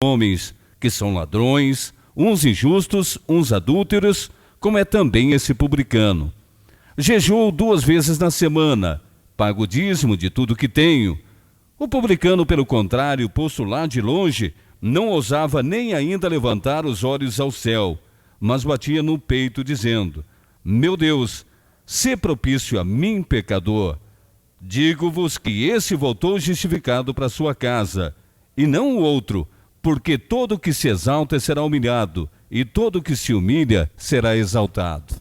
homens que são ladrões, uns injustos, uns adúlteros, como é também esse publicano. Jejuo 2 vezes na semana, pago o dízimo de tudo que tenho. O publicano, pelo contrário, posto lá de longe, não ousava nem ainda levantar os olhos ao céu, mas batia no peito, dizendo: Meu Deus, sê propício a mim, pecador. Digo-vos que esse voltou justificado para sua casa, e não o outro, porque todo o que se exalta será humilhado, e todo o que se humilha será exaltado.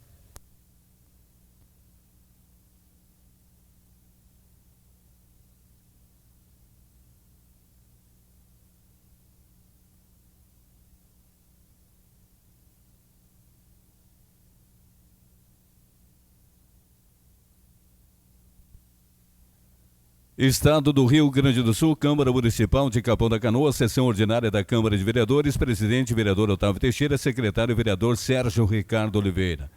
Estado do Rio Grande do Sul, Câmara Municipal de Capão da Canoa, sessão ordinária da Câmara de Vereadores, presidente vereador Otávio Teixeira, secretário vereador Sérgio Ricardo Oliveira.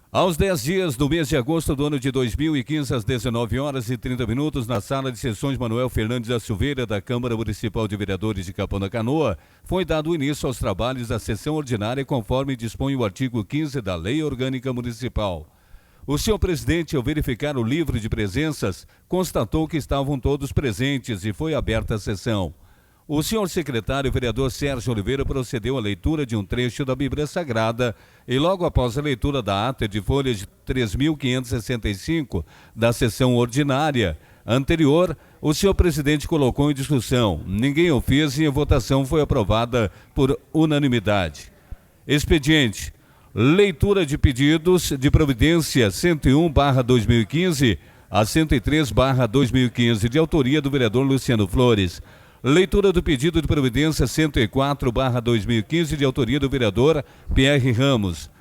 Aos 10 dias do mês de agosto do ano de 2015, às 19h30, na sala de sessões Manuel Fernandes da Silveira, da Câmara Municipal de Vereadores de Capão da Canoa, foi dado início aos trabalhos da sessão ordinária conforme dispõe o artigo 15 da Lei Orgânica Municipal. O senhor presidente, ao verificar o livro de presenças, constatou que estavam todos presentes e foi aberta a sessão. O senhor secretário vereador Sérgio Oliveira procedeu à leitura de um trecho da Bíblia Sagrada e logo após a leitura da ata de folha de 3.565 da sessão ordinária anterior, o senhor presidente colocou em discussão. Ninguém o fez e a votação foi aprovada por unanimidade. Expediente. Leitura de pedidos de providência 101/2015 a 103/2015, de autoria do vereador Luciano Flores. Leitura do pedido de providência 104/2015, de autoria do vereador Pierre Ramos.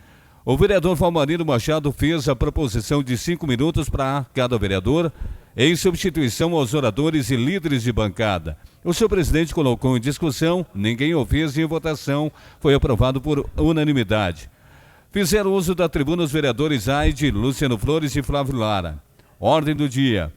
O vereador Valmarino Machado fez a proposição de 5 minutos para cada vereador, em substituição aos oradores e líderes de bancada. O senhor presidente colocou em discussão, ninguém o fez e em votação foi aprovado por unanimidade. Fizeram uso da tribuna os vereadores Aide, Luciano Flores e Flávio Lara. Ordem do dia.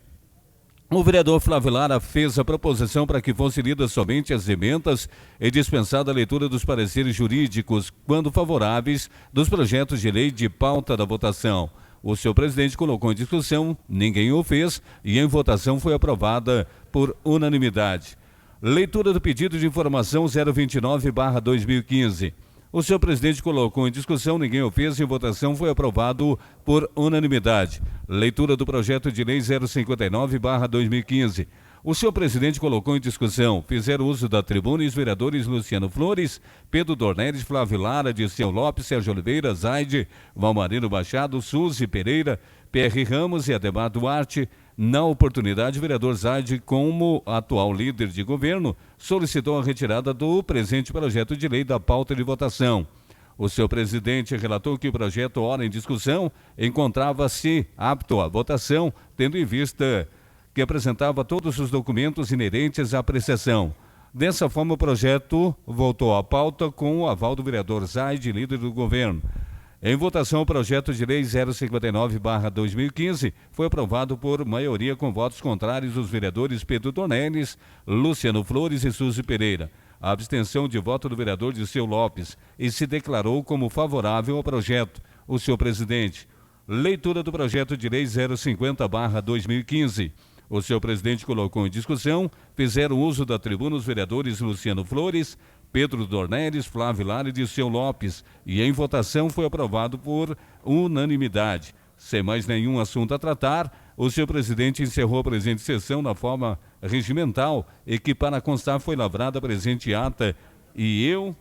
O vereador Flávio Lara fez a proposição para que fossem lidas somente as emendas e dispensada a leitura dos pareceres jurídicos, quando favoráveis, dos projetos de lei de pauta da votação. O senhor presidente colocou em discussão, ninguém o fez e em votação foi aprovada por unanimidade. Leitura do pedido de informação 029/2015. O senhor presidente colocou em discussão, ninguém o fez e em votação foi aprovado por unanimidade. Leitura do projeto de lei 059/2015. O senhor presidente colocou em discussão, fizeram uso da tribuna os vereadores Luciano Flores, Pedro Dornelles, Flávio Lara, Dirceu Lopes, Sérgio Oliveira, Zaide, Valmarino Machado, Suzy Pereira, Pierre Ramos e Ademar Duarte. Na oportunidade, o vereador Zaide, como atual líder de governo, solicitou a retirada do presente projeto de lei da pauta de votação. O senhor presidente relatou que o projeto ora em discussão encontrava-se apto à votação, tendo em vista que apresentava todos os documentos inerentes à apreciação. Dessa forma, o projeto voltou à pauta com o aval do vereador Zaide, líder do governo. Em votação, o projeto de lei 059/2015 foi aprovado por maioria com votos contrários dos vereadores Pedro Dornelles, Luciano Flores e Suzy Pereira. A abstenção de voto do vereador Dirceu Lopes e se declarou como favorável ao projeto. O senhor presidente. Leitura do projeto de lei 050/2015. O senhor presidente colocou em discussão, fizeram uso da tribuna os vereadores Luciano Flores, Pedro Dornelles, Flávio Lara e Dirceu Lopes, e em votação foi aprovado por unanimidade. Sem mais nenhum assunto a tratar, o senhor presidente encerrou a presente sessão na forma regimental e que para constar foi lavrada a presente ata e eu,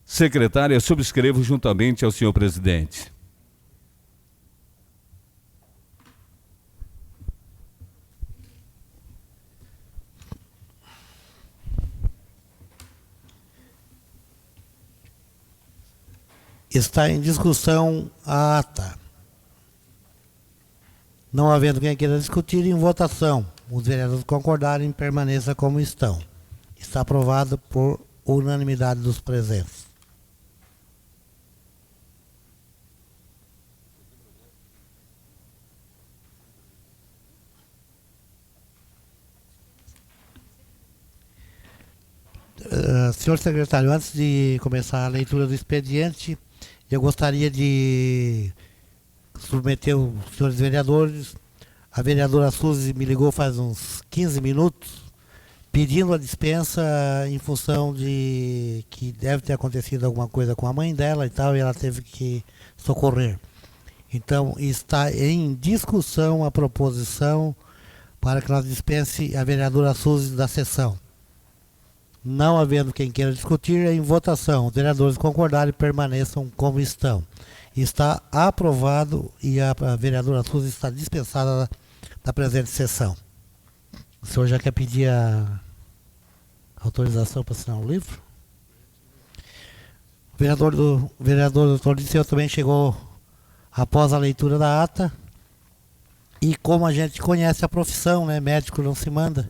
secretária, subscrevo juntamente ao senhor presidente. Está em discussão a ata. Não havendo quem queira discutir, em votação. Os vereadores concordarem, permaneça como estão. Está aprovado por unanimidade dos presentes. Senhor secretário, antes de começar a leitura do expediente, eu gostaria de submeter os senhores vereadores. A vereadora Suzy me ligou faz uns 15 minutos, pedindo a dispensa em função de que deve ter acontecido alguma coisa com a mãe dela e tal, e ela teve que socorrer. Então, está em discussão a proposição para que nós dispense a vereadora Suzy da sessão. Não havendo quem queira discutir, é em votação. Os vereadores concordarem permaneçam como estão. Está aprovado e a vereadora Suzy está dispensada da presente sessão. O senhor já quer pedir a autorização para assinar o livro? O vereador Dr. Liceu também chegou após a leitura da ata. E como a gente conhece a profissão, né, médico não se manda,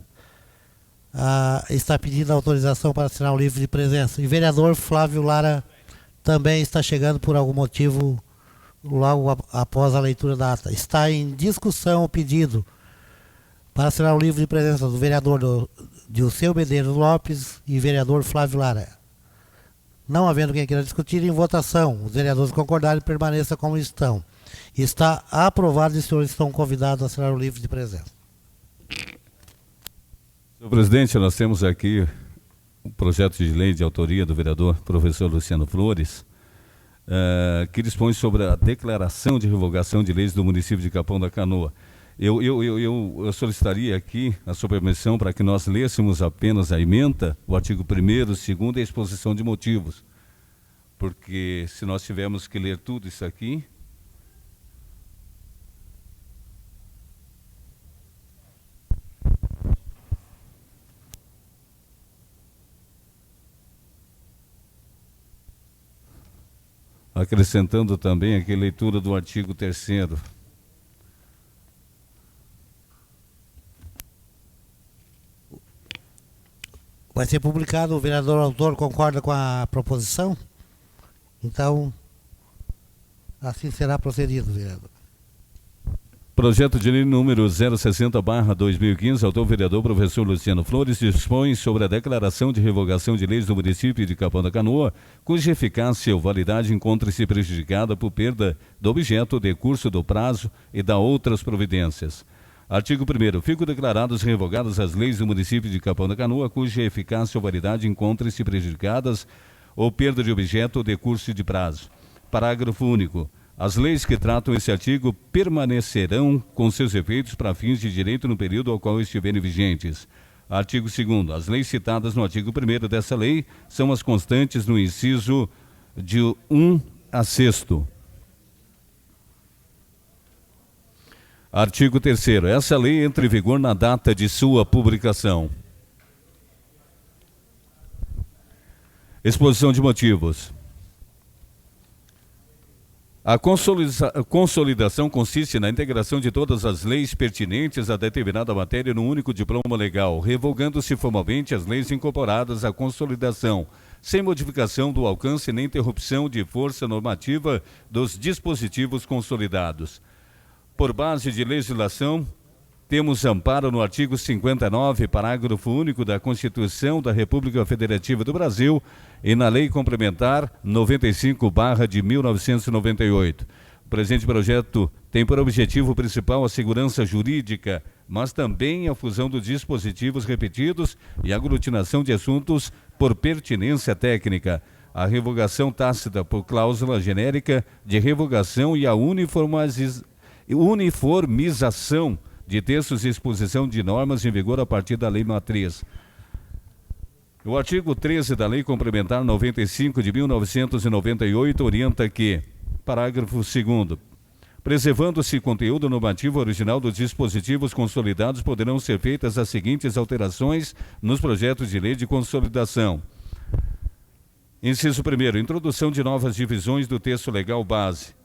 está pedindo autorização para assinar o livro de presença. E o vereador Flávio Lara também está chegando por algum motivo logo após a leitura da ata. Está em discussão o pedido para assinar o livro de presença do vereador Dilceu Medeiros Lopes e vereador Flávio Lara. Não havendo quem queira discutir, em votação. Os vereadores concordarem, permaneça como estão. Está aprovado e os senhores estão convidados a assinar o livro de presença. Senhor presidente, nós temos aqui um projeto de lei de autoria do vereador professor Luciano Flores, que dispõe sobre a declaração de revogação de leis do município de Capão da Canoa. Eu solicitaria aqui a sua permissão para que nós lêssemos apenas a ementa, o artigo 1º, 2º e a exposição de motivos. Porque se nós tivermos que ler tudo isso aqui... Acrescentando também aqui a leitura do artigo 3º. Vai ser publicado, o vereador autor concorda com a proposição? Então, assim será procedido, vereador. Projeto de lei número 060/2015, autor vereador professor Luciano Flores, dispõe sobre a declaração de revogação de leis do município de Capão da Canoa, cuja eficácia ou validade encontre-se prejudicada por perda do objeto, decurso do prazo e da outras providências. Artigo 1º. Ficam declaradas revogadas as leis do município de Capão da Canoa, cuja eficácia ou validade encontre-se prejudicadas ou perda de objeto ou decurso de prazo. Parágrafo único. As leis que tratam esse artigo permanecerão com seus efeitos para fins de direito no período ao qual estiverem vigentes. Artigo 2º. As leis citadas no artigo 1º dessa lei são as constantes no inciso de 1 a 6º. Artigo 3º. Essa lei entra em vigor na data de sua publicação. Exposição de motivos. A consolidação consiste na integração de todas as leis pertinentes a determinada matéria num único diploma legal, revogando-se formalmente as leis incorporadas à consolidação, sem modificação do alcance nem interrupção de força normativa dos dispositivos consolidados. Por base de legislação, temos amparo no artigo 59, parágrafo único da Constituição da República Federativa do Brasil e na Lei Complementar 95/1998. O presente projeto tem por objetivo principal a segurança jurídica, mas também a fusão dos dispositivos repetidos e aglutinação de assuntos por pertinência técnica, a revogação tácita por cláusula genérica de revogação e a uniformização de textos e exposição de normas em vigor a partir da Lei Matriz. O artigo 13 da Lei Complementar 95 de 1998 orienta que, parágrafo 2º, preservando-se o conteúdo normativo original dos dispositivos consolidados, poderão ser feitas as seguintes alterações nos projetos de lei de consolidação. Inciso 1º, introdução de novas divisões do texto legal base.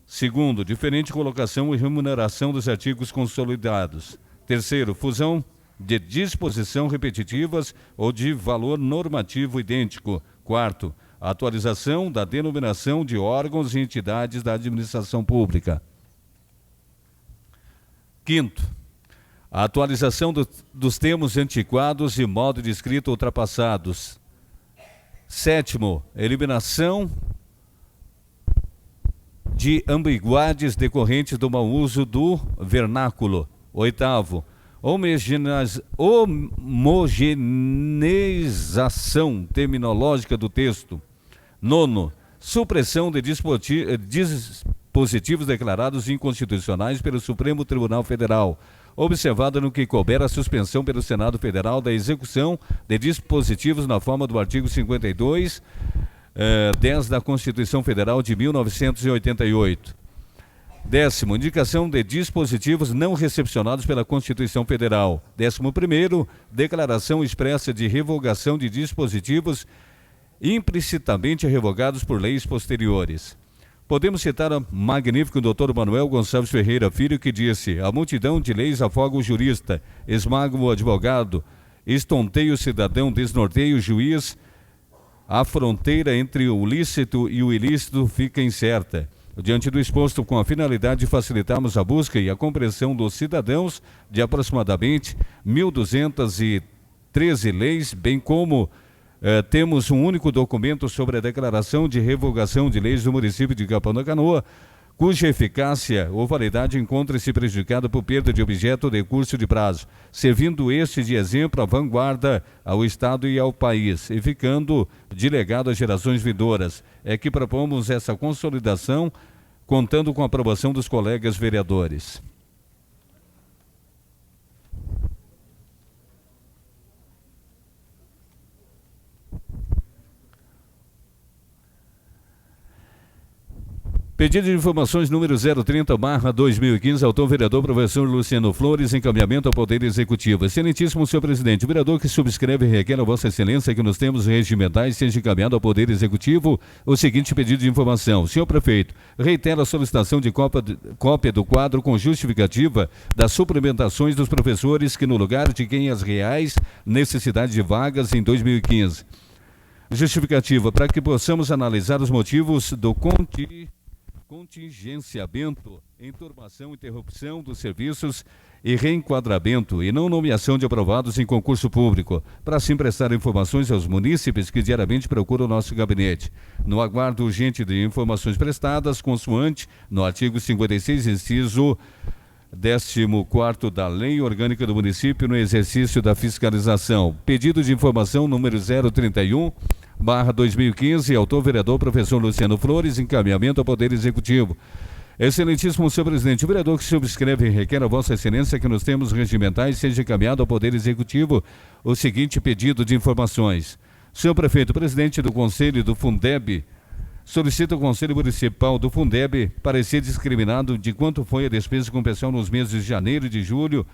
Segundo, diferente colocação e remuneração dos artigos consolidados. Terceiro, fusão de disposição repetitivas ou de valor normativo idêntico. Quarto, atualização da denominação de órgãos e entidades da administração pública. Quinto, a atualização dos termos antiquados e modo de escrita ultrapassados. Sétimo, eliminação de ambiguidades decorrentes do mau uso do vernáculo. Oitavo, homogeneização terminológica do texto. Nono, supressão de dispositivos declarados inconstitucionais pelo Supremo Tribunal Federal, observado no que couber a suspensão pelo Senado Federal da execução de dispositivos na forma do artigo 52, 10 da Constituição Federal de 1988. Décimo, indicação de dispositivos não recepcionados pela Constituição Federal. 11º, declaração expressa de revogação de dispositivos implicitamente revogados por leis posteriores. Podemos citar o magnífico Dr. Manuel Gonçalves Ferreira Filho, que disse: a multidão de leis afoga o jurista, esmaga o advogado, estonteia o cidadão, desnorteia o juiz, a fronteira entre o lícito e o ilícito fica incerta. Diante do exposto, com a finalidade de facilitarmos a busca e a compreensão dos cidadãos de aproximadamente 1.213 leis, bem como temos um único documento sobre a declaração de revogação de leis do município de Capão da Canoa, cuja eficácia ou validade encontra-se prejudicada por perda de objeto ou decurso de prazo, servindo este de exemplo à vanguarda ao Estado e ao país, e ficando de legado às gerações vindouras. É que propomos essa consolidação, contando com a aprovação dos colegas vereadores. Pedido de informações número 030/2015, autor vereador professor Luciano Flores, encaminhamento ao Poder Executivo. Excelentíssimo senhor presidente, o vereador que subscreve e requer a vossa excelência que nos termos regimentais seja encaminhado ao Poder Executivo o seguinte pedido de informação. Senhor prefeito, reitero a solicitação de cópia do quadro com justificativa das suplementações dos professores que no lugar de quem as reais necessidades de vagas em 2015. Justificativa para que possamos analisar os motivos do contingenciamento, enturmação, interrupção dos serviços e reenquadramento e não nomeação de aprovados em concurso público, para assim prestar informações aos munícipes que diariamente procuram o nosso gabinete. No aguardo urgente de informações prestadas, consoante no artigo 56, inciso 14º da Lei Orgânica do Município no exercício da fiscalização. Pedido de informação número 031/2015, autor vereador professor Luciano Flores, encaminhamento ao Poder Executivo. Excelentíssimo senhor presidente, o vereador que subscreve e requer a vossa excelência que nos termos regimentais seja encaminhado ao Poder Executivo o seguinte pedido de informações. Senhor prefeito, presidente do Conselho do Fundeb, solicita o Conselho Municipal do Fundeb parecer discriminado de quanto foi a despesa com pessoal nos meses de janeiro e de julho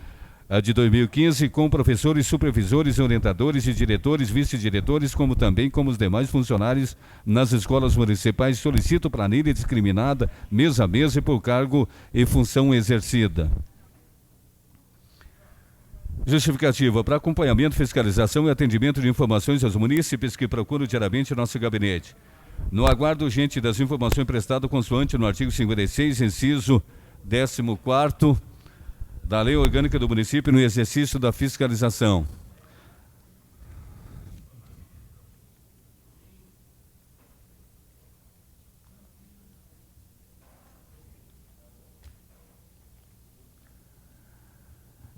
de 2015, com professores, supervisores, orientadores e diretores, vice-diretores, como também como os demais funcionários nas escolas municipais. Solicito planilha discriminada, mês a mês e por cargo e função exercida. Justificativa para acompanhamento, fiscalização e atendimento de informações aos munícipes que procuram diariamente nosso gabinete. No aguardo urgente das informações prestadas consoante no artigo 56, inciso 14º da Lei Orgânica do Município no exercício da fiscalização.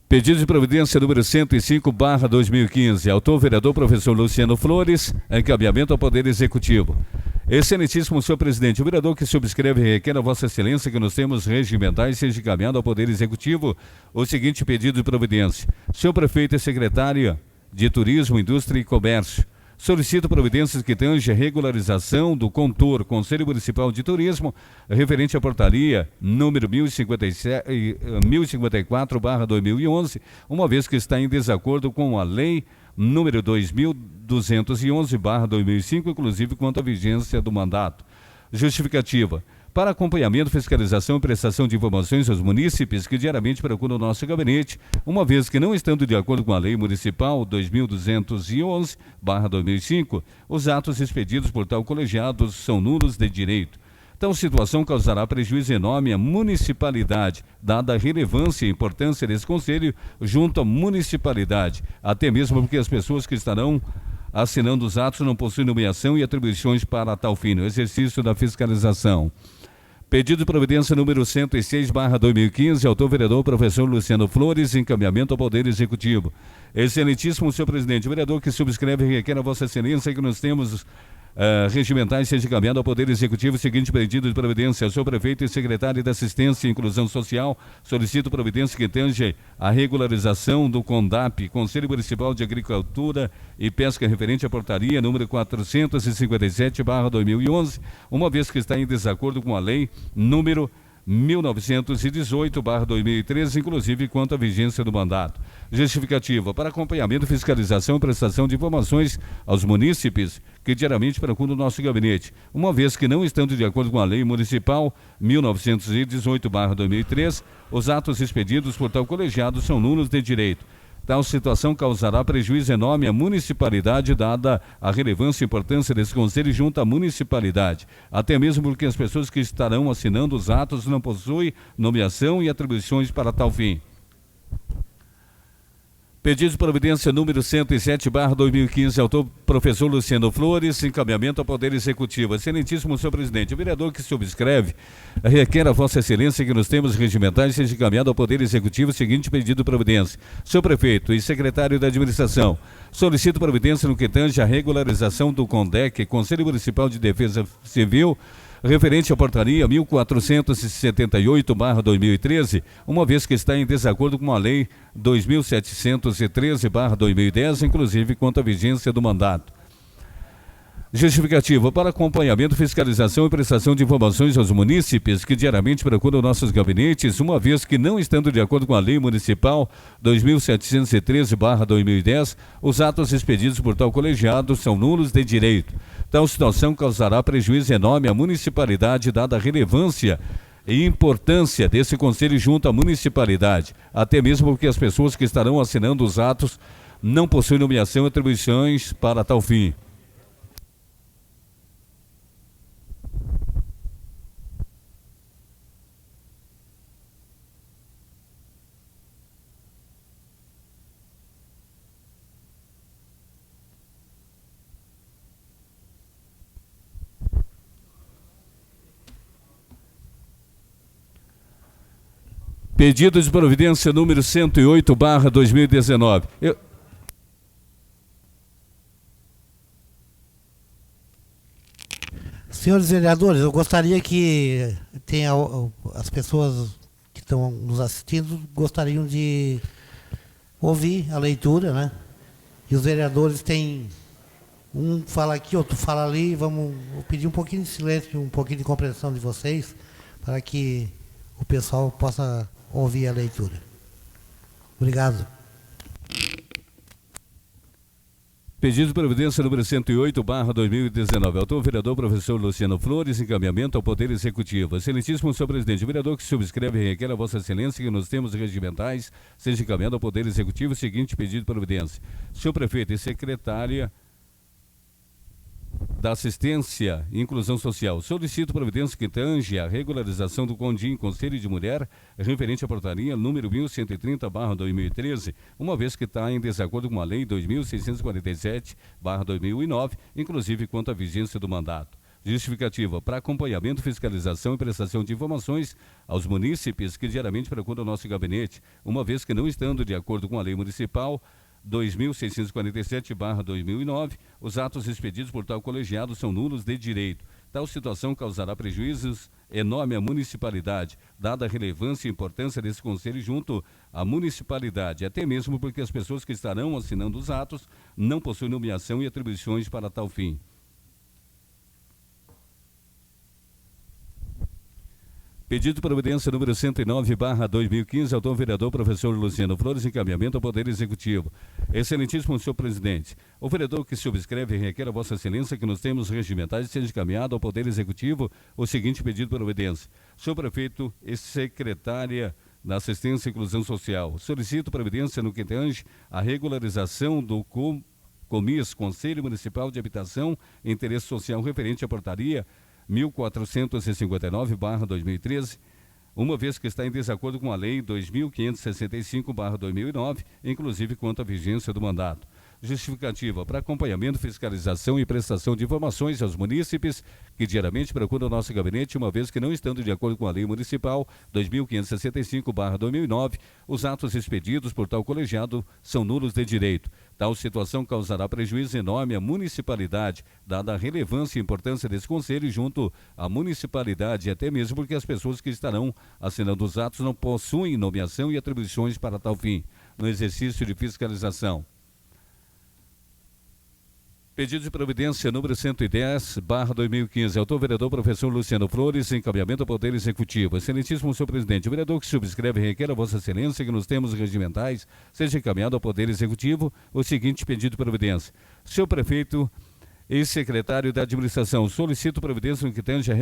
Pedido de providência número 105/2015, autor vereador professor Luciano Flores, encaminhamento ao Poder Executivo. Excelentíssimo senhor presidente, o vereador que subscreve e requer a vossa excelência que nos termos regimentais seja encaminhado ao Poder Executivo o seguinte pedido de providência. Senhor prefeito e secretária de Turismo, Indústria e Comércio, solicito providências que tangem a regularização do CONTUR, Conselho Municipal de Turismo, referente à portaria número 1054/2011, uma vez que está em desacordo com a lei número 2211/2005, inclusive quanto à vigência do mandato. Justificativa para acompanhamento, fiscalização e prestação de informações aos munícipes que diariamente procuram o nosso gabinete, uma vez que não estando de acordo com a Lei Municipal 2211/2005, os atos expedidos por tal colegiado são nulos de direito. Tal situação causará prejuízo enorme à municipalidade, dada a relevância e importância desse conselho junto à municipalidade, até mesmo porque as pessoas que estarão assinando os atos, não possui nomeação e atribuições para tal fim, no exercício da fiscalização. Pedido de providência número 106/2015, autor vereador professor Luciano Flores, encaminhamento ao Poder Executivo. Excelentíssimo senhor presidente, o vereador que subscreve requer a vossa excelência que nós temos regimentais seja encaminhado ao Poder Executivo o seguinte pedido de providência. Senhor prefeito e secretário da Assistência e Inclusão Social, solicito providência que tange a regularização do CONDAP, Conselho Municipal de Agricultura e Pesca, referente à portaria número 457/2011, uma vez que está em desacordo com a lei número 1918/2013, inclusive quanto à vigência do mandato. Justificativa: para acompanhamento, fiscalização e prestação de informações aos munícipes que diariamente procuram o nosso gabinete, uma vez que não estando de acordo com a lei municipal 1918/2003, os atos expedidos por tal colegiado são nulos de direito. Tal situação causará prejuízo enorme à municipalidade, dada a relevância e importância desse conselho junto à municipalidade, até mesmo porque as pessoas que estarão assinando os atos não possuem nomeação e atribuições para tal fim. Pedido de providência número 107/2015, autor professor Luciano Flores, encaminhamento ao Poder Executivo. Excelentíssimo senhor presidente, o vereador que subscreve requer a vossa excelência que nos termos regimentais seja encaminhado ao Poder Executivo o seguinte pedido de providência. Senhor prefeito e secretário da administração, solicito providência no que tange a regularização do CONDEC, Conselho Municipal de Defesa Civil, referente à portaria 1478/2013, uma vez que está em desacordo com a lei 2713/2010, inclusive quanto à vigência do mandato. Justificativa: para acompanhamento, fiscalização e prestação de informações aos munícipes que diariamente procuram nossos gabinetes, uma vez que não estando de acordo com a lei municipal 2713/2010, os atos expedidos por tal colegiado são nulos de direito. Tal situação causará prejuízo enorme à municipalidade, dada a relevância e importância desse conselho junto à municipalidade, até mesmo porque as pessoas que estarão assinando os atos não possuem nomeação e atribuições para tal fim. Pedido de providência número 108/2019. Senhores vereadores, eu gostaria que as pessoas que estão nos assistindo gostariam de ouvir a leitura, né? E os vereadores têm um fala aqui, outro fala ali. Vou pedir um pouquinho de silêncio, um pouquinho de compreensão de vocês, para que o pessoal possa ouvir a leitura. Obrigado. Pedido de providência número 108/2019. Autor vereador professor Luciano Flores, encaminhamento ao Poder Executivo. Excelentíssimo senhor presidente, o vereador que subscreve requer a vossa excelência que nos termos regimentais seja encaminhado ao Poder Executivo o seguinte pedido de providência. Senhor prefeito e secretária da Assistência e Inclusão Social, solicito providência que tange a regularização do CONDIM, Conselho de Mulher, referente à portaria número 1130/2013, uma vez que está em desacordo com a lei 2647/2009, inclusive quanto à vigência do mandato. Justificativa: para acompanhamento, fiscalização e prestação de informações aos munícipes que diariamente procuram o nosso gabinete, uma vez que não estando de acordo com a lei municipal 2647/2009, os atos expedidos por tal colegiado são nulos de direito. Tal situação causará prejuízos enorme à municipalidade, dada a relevância e importância desse conselho junto à municipalidade, até mesmo porque as pessoas que estarão assinando os atos não possuem nomeação e atribuições para tal fim. Pedido de providência número 109/2015, autor vereador professor Luciano Flores, encaminhamento ao Poder Executivo. Excelentíssimo senhor presidente, o vereador que subscreve requer a vossa excelência que nos termos regimentais seja encaminhado ao Poder Executivo o seguinte pedido de providência. Senhor prefeito e secretária da Assistência e Inclusão Social, solicito providência no que tange a regularização do COMIS, Conselho Municipal de Habitação e Interesse Social, referente à portaria 1459/2013, uma vez que está em desacordo com a lei 2565/2009, inclusive quanto à vigência do mandato. Justificativa para acompanhamento, fiscalização e prestação de informações aos munícipes que diariamente procuram o nosso gabinete, uma vez que não estando de acordo com a Lei Municipal 2565/2009, os atos expedidos por tal colegiado são nulos de direito. Tal situação causará prejuízo enorme à municipalidade, dada a relevância e importância desse conselho junto à municipalidade, até mesmo porque as pessoas que estarão assinando os atos não possuem nomeação e atribuições para tal fim, no exercício de fiscalização. Pedido de providência número 110/2015. Autor vereador professor Luciano Flores, encaminhamento ao Poder Executivo. Excelentíssimo senhor presidente, o vereador que subscreve requer a vossa excelência que nos termos regimentais seja encaminhado ao Poder Executivo o seguinte pedido de providência. Senhor prefeito e secretário da administração, solicito providência no que tange a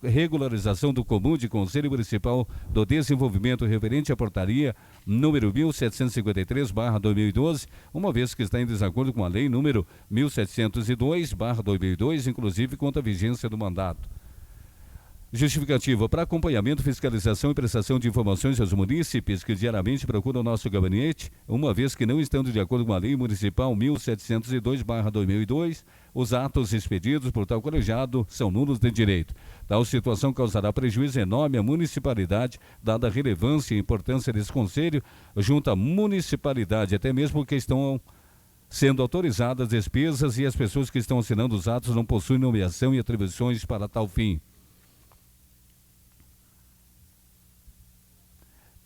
regularização do comum de Conselho Municipal do Desenvolvimento referente à portaria número 1753/2012, uma vez que está em desacordo com a lei número 1702/2002, inclusive quanto à vigência do mandato. Justificativa para acompanhamento, fiscalização e prestação de informações aos munícipes que diariamente procuram o nosso gabinete, uma vez que não estando de acordo com a Lei Municipal 1702/2002, os atos expedidos por tal colegiado são nulos de direito. Tal situação causará prejuízo enorme à municipalidade, dada a relevância e importância desse conselho, junto à municipalidade, até mesmo porque estão sendo autorizadas despesas e as pessoas que estão assinando os atos não possuem nomeação e atribuições para tal fim.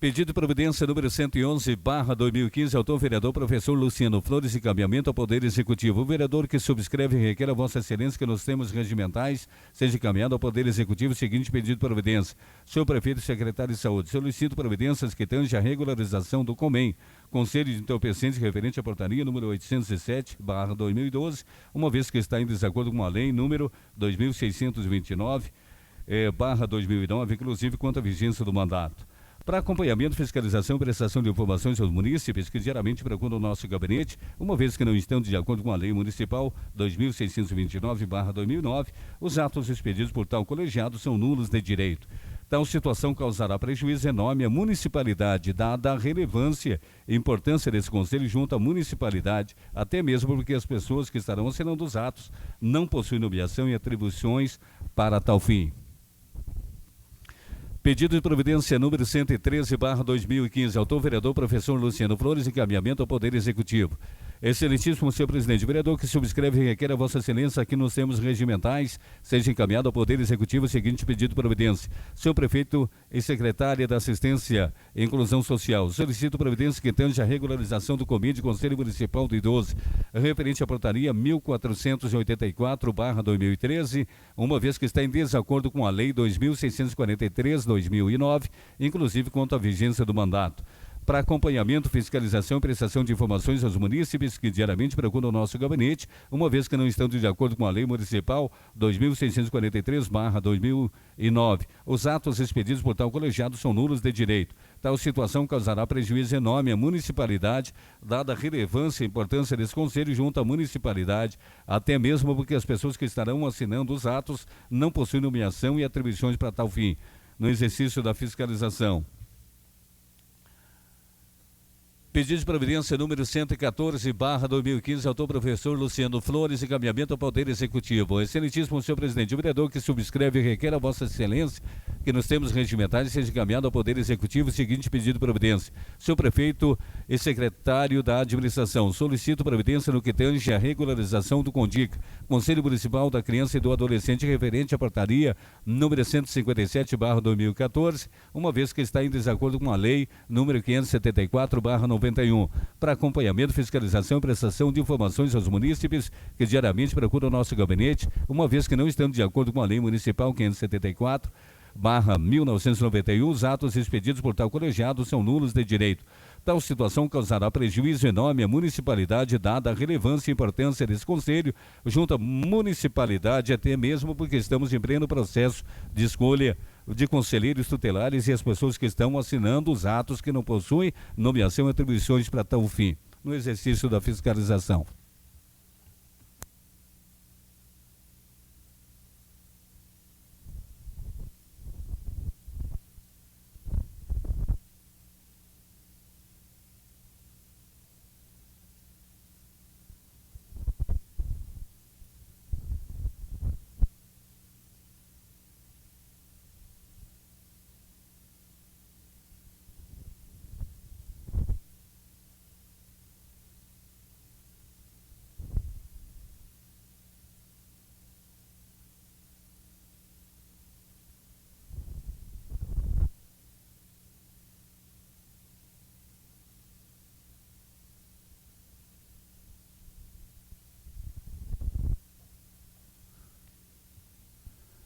Pedido de providência número 111/2015, autor vereador professor Luciano Flores, encaminhamento ao Poder Executivo. O vereador que subscreve requer a vossa excelência que nos termos regimentais seja encaminhado ao Poder Executivo o seguinte pedido de providência. Senhor prefeito e secretário de saúde, solicito providências que tangem a regularização do COMEM, Conselho de Entorpecentes referente à portaria número 807/2012, uma vez que está em desacordo com a lei número 2629/2009, inclusive quanto à vigência do mandato. Para acompanhamento, fiscalização e prestação de informações aos munícipes que diariamente procuram o nosso gabinete, uma vez que não estão de acordo com a Lei Municipal 2629/2009, os atos expedidos por tal colegiado são nulos de direito. Tal situação causará prejuízo enorme à municipalidade, dada a relevância e importância desse conselho junto à municipalidade, até mesmo porque as pessoas que estarão assinando os atos não possuem nomeação e atribuições para tal fim. Pedido de providência número 113/2015, autor vereador professor Luciano Flores, encaminhamento ao Poder Executivo. Excelentíssimo senhor presidente, o vereador que subscreve e requer a vossa excelência aqui nos termos regimentais seja encaminhado ao Poder Executivo o seguinte pedido de providência. Senhor prefeito e secretária da Assistência e Inclusão Social, solicito providência que tange a regularização do COMID de Conselho Municipal do Idoso, referente à portaria 1484/2013, uma vez que está em desacordo com a Lei 2643/2009, inclusive quanto à vigência do mandato. Para acompanhamento, fiscalização e prestação de informações aos munícipes que diariamente procuram o nosso gabinete, uma vez que não estão de acordo com a Lei Municipal 2643/2009. Os atos expedidos por tal colegiado são nulos de direito. Tal situação causará prejuízo enorme à municipalidade, dada a relevância e importância desse conselho junto à municipalidade, até mesmo porque as pessoas que estarão assinando os atos não possuem nomeação e atribuições para tal fim, no exercício da fiscalização. Pedido de providência número 114/2015, autor professor Luciano Flores, encaminhamento ao Poder Executivo. Excelentíssimo senhor presidente, o vereador que subscreve e requer a vossa excelência que nos termos regimentais seja encaminhado ao Poder Executivo o seguinte pedido de providência. Senhor prefeito e secretário da administração, solicito providência no que tange a regularização do CONDIC, Conselho Municipal da Criança e do Adolescente, referente à portaria número 157/2014, uma vez que está em desacordo com a lei número 574/91, para acompanhamento, fiscalização e prestação de informações aos munícipes que diariamente procuram o nosso gabinete, uma vez que não estão de acordo com a Lei Municipal 574/1991, os atos expedidos por tal colegiado são nulos de direito. Tal situação causará prejuízo enorme à municipalidade, dada a relevância e importância desse conselho, junto à municipalidade, até mesmo porque estamos em pleno processo de escolha de conselheiros tutelares e as pessoas que estão assinando os atos que não possuem nomeação e atribuições para tal fim, no exercício da fiscalização.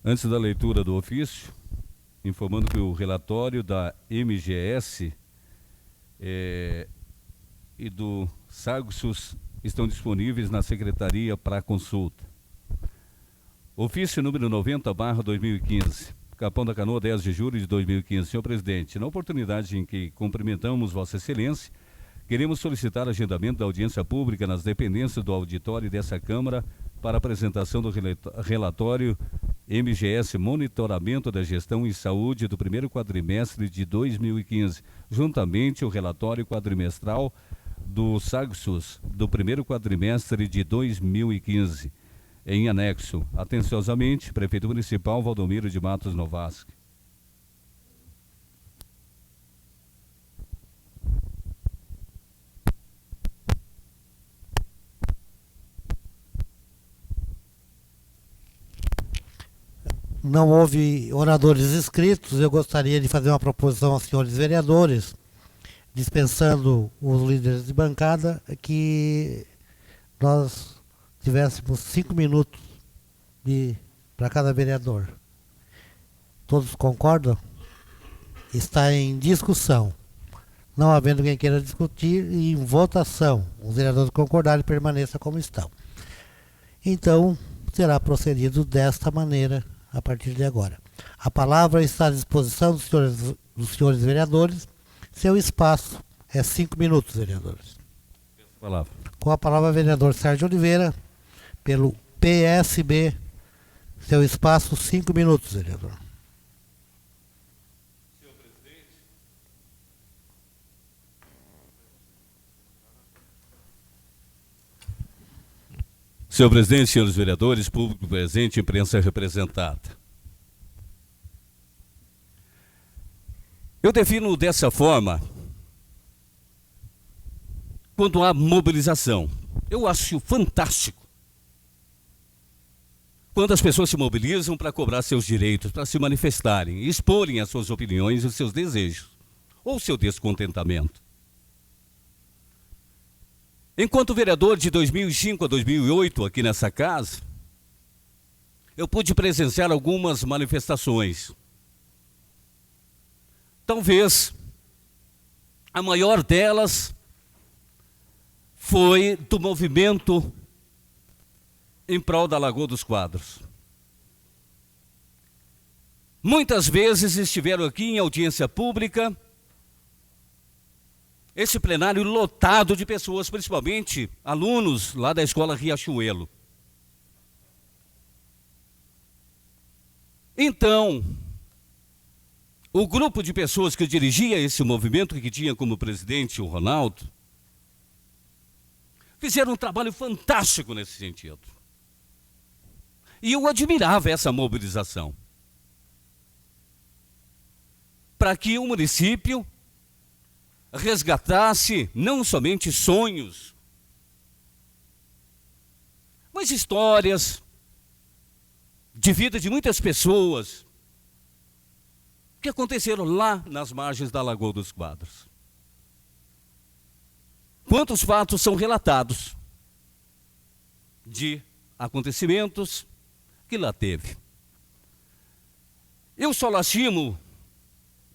Antes da leitura do ofício, informando que o relatório da MGS e do SAGSUS estão disponíveis na Secretaria para consulta. Ofício número 90/2015, Capão da Canoa, 10 de julho de 2015. Senhor presidente, na oportunidade em que cumprimentamos Vossa Excelência, queremos solicitar agendamento da audiência pública nas dependências do auditório dessa Câmara para apresentação do relatório MGS Monitoramento da Gestão em Saúde do primeiro quadrimestre de 2015, juntamente o relatório quadrimestral do SAGSUS do primeiro quadrimestre de 2015. Em anexo, atenciosamente, Prefeito Municipal Valdomiro de Matos Novasque. Não houve oradores inscritos. Eu gostaria de fazer uma proposição aos senhores vereadores, dispensando os líderes de bancada, que nós tivéssemos 5 minutos para cada vereador. Todos concordam? Está em discussão. Não havendo quem queira discutir, e em votação, os vereadores concordarem, permaneça como estão. Então, será procedido desta maneira a partir de agora. A palavra está à disposição dos senhores vereadores. Seu espaço é 5 minutos, vereadores. Com a palavra, vereador Sérgio Oliveira, pelo PSB. Seu espaço, 5 minutos, vereador. Senhor presidente. Senhor presidente, senhores vereadores, público presente, imprensa representada. Eu defino dessa forma quando há mobilização. Eu acho fantástico quando as pessoas se mobilizam para cobrar seus direitos, para se manifestarem, exporem as suas opiniões e os seus desejos, ou seu descontentamento. Enquanto vereador de 2005 a 2008 aqui nessa casa, eu pude presenciar algumas manifestações. Talvez a maior delas foi do movimento em prol da Lagoa dos Quadros. Muitas vezes estiveram aqui em audiência pública, esse plenário lotado de pessoas, principalmente alunos lá da escola Riachuelo. Então, o grupo de pessoas que dirigia esse movimento, que tinha como presidente o Ronaldo, fizeram um trabalho fantástico nesse sentido. E eu admirava essa mobilização para que o município resgatasse não somente sonhos, mas histórias de vida de muitas pessoas que aconteceram lá nas margens da Lagoa dos Quadros. Quantos fatos são relatados de acontecimentos que lá teve? Eu só lastimo,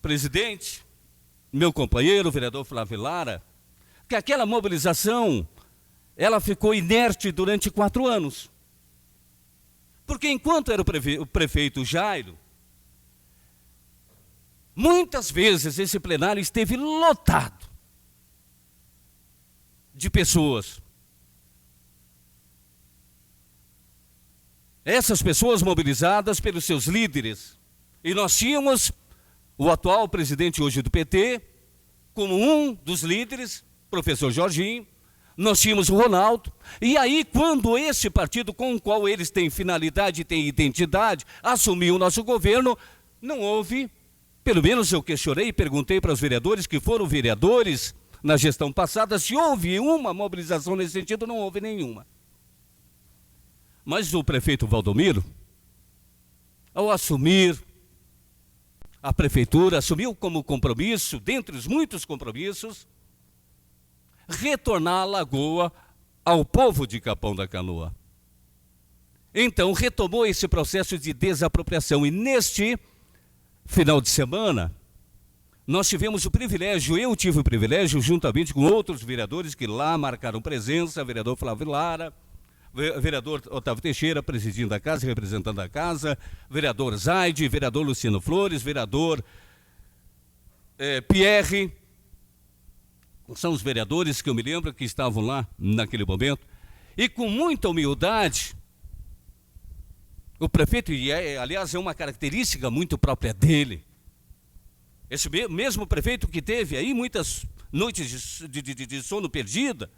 presidente, meu companheiro, o vereador Flávio Lara, que aquela mobilização, ela ficou inerte durante 4 anos. Porque enquanto era o prefeito Jairo, muitas vezes esse plenário esteve lotado de pessoas. Essas pessoas mobilizadas pelos seus líderes. E nós tínhamos o atual presidente hoje do PT como um dos líderes, professor Jorginho. Nós tínhamos o Ronaldo. E aí, quando esse partido com o qual eles têm finalidade e têm identidade assumiu o nosso governo, não houve, pelo menos eu questionei e perguntei para os vereadores que foram vereadores na gestão passada, se houve uma mobilização nesse sentido. Não houve nenhuma. Mas o prefeito Valdomiro, ao assumir a prefeitura, assumiu como compromisso, dentre os muitos compromissos, retornar a Lagoa ao povo de Capão da Canoa. então retomou esse processo de desapropriação. E neste final de semana, nós tivemos o privilégio, eu tive o privilégio, juntamente com outros vereadores que lá marcaram presença, vereador Flávio Lara, vereador Otávio Teixeira, presidindo a casa, representando a casa, vereador Zaide, vereador Luciano Flores, vereador Pierre, são os vereadores que eu me lembro que estavam lá naquele momento, e com muita humildade, o prefeito, e aliás é uma característica muito própria dele, esse mesmo prefeito que teve aí muitas noites de sono perdida,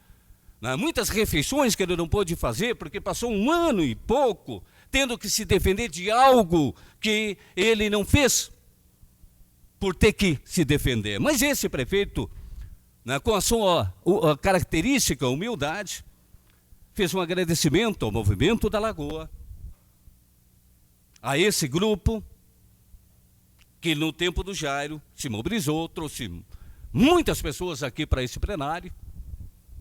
né? Muitas refeições que ele não pôde fazer, porque passou 1 ano e pouco tendo que se defender de algo que ele não fez, por ter que se defender. Mas esse prefeito, né, com a sua característica humildade, fez um agradecimento ao movimento da Lagoa, a esse grupo, que no tempo do Jairo se mobilizou, trouxe muitas pessoas aqui para esse plenário,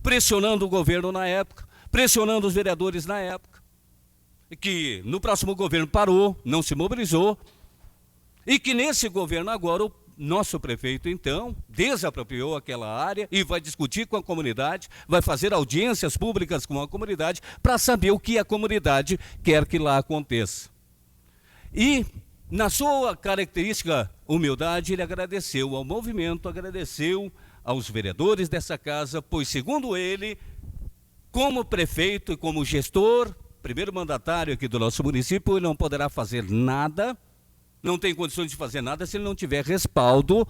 pressionando o governo na época, pressionando os vereadores na época, que no próximo governo parou, não se mobilizou, e que nesse governo agora o nosso prefeito então desapropriou aquela área e vai discutir com a comunidade, vai fazer audiências públicas com a comunidade para saber o que a comunidade quer que lá aconteça. E na sua característica humildade, ele agradeceu ao movimento, agradeceu aos vereadores dessa casa, pois segundo ele, como prefeito e como gestor, primeiro mandatário aqui do nosso município, ele não poderá fazer nada, não tem condições de fazer nada se ele não tiver respaldo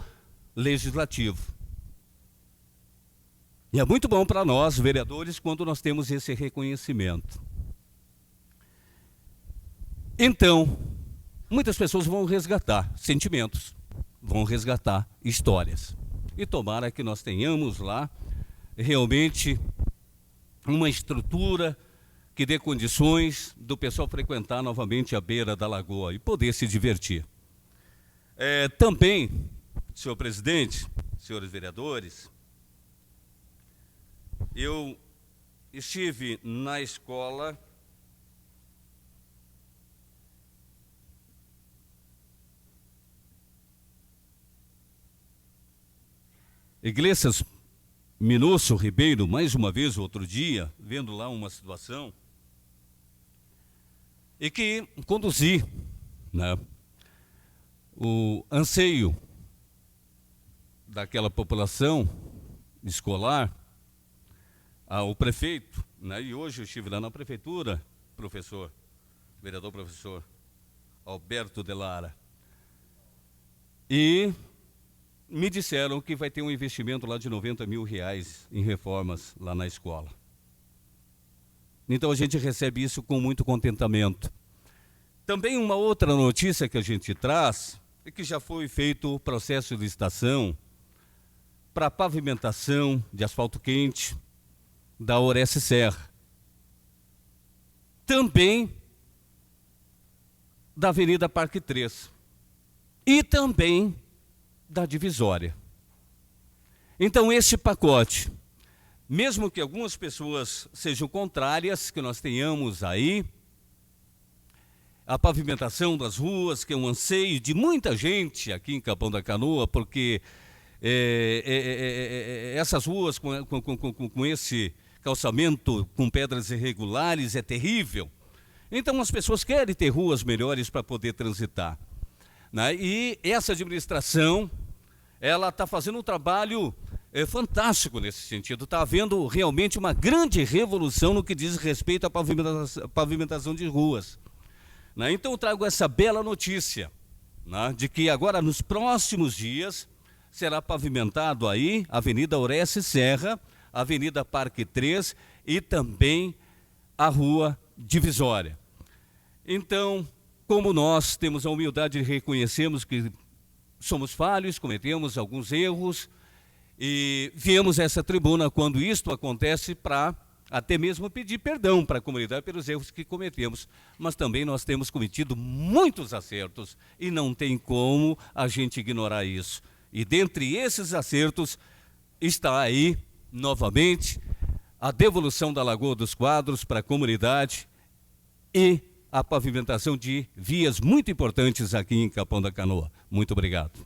legislativo. E é muito bom para nós, vereadores, quando nós temos esse reconhecimento. Então, muitas pessoas vão resgatar sentimentos, vão resgatar histórias. E tomara que nós tenhamos lá realmente uma estrutura que dê condições do pessoal frequentar novamente a beira da lagoa e poder se divertir. Também, senhor presidente, senhores vereadores, eu estive na escola Iglesias Minosso Ribeiro, mais uma vez, outro dia, vendo lá uma situação, e que conduzi, né, o anseio daquela população escolar ao prefeito, né, e hoje eu estive lá na prefeitura, vereador professor Alberto de Lara, e me disseram que vai ter um investimento lá de R$90 mil em reformas lá na escola. Então a gente recebe isso com muito contentamento. Também uma outra notícia que a gente traz é que já foi feito o processo de licitação para pavimentação de asfalto quente da Oreste Serra. Também da Avenida Parque 3. E também da divisória. Então, esse pacote, mesmo que algumas pessoas sejam contrárias, que nós tenhamos aí a pavimentação das ruas, que é um anseio de muita gente aqui em Capão da Canoa, porque essas ruas com esse calçamento com pedras irregulares é terrível. Então, as pessoas querem ter ruas melhores para poder transitar, né? E essa administração, ela está fazendo um trabalho fantástico nesse sentido. Está havendo realmente uma grande revolução no que diz respeito à pavimentação de ruas, né? Então eu trago essa bela notícia, né, de que agora nos próximos dias será pavimentado aí a Avenida Oreste Serra, a Avenida Parque 3 e também a Rua Divisória. Então, como nós temos a humildade de reconhecermos que somos falhos, cometemos alguns erros e viemos a essa tribuna quando isto acontece para até mesmo pedir perdão para a comunidade pelos erros que cometemos, mas também nós temos cometido muitos acertos e não tem como a gente ignorar isso. E dentre esses acertos está aí, novamente, a devolução da Lagoa dos Quadros para a comunidade e a pavimentação de vias muito importantes aqui em Capão da Canoa. Muito obrigado.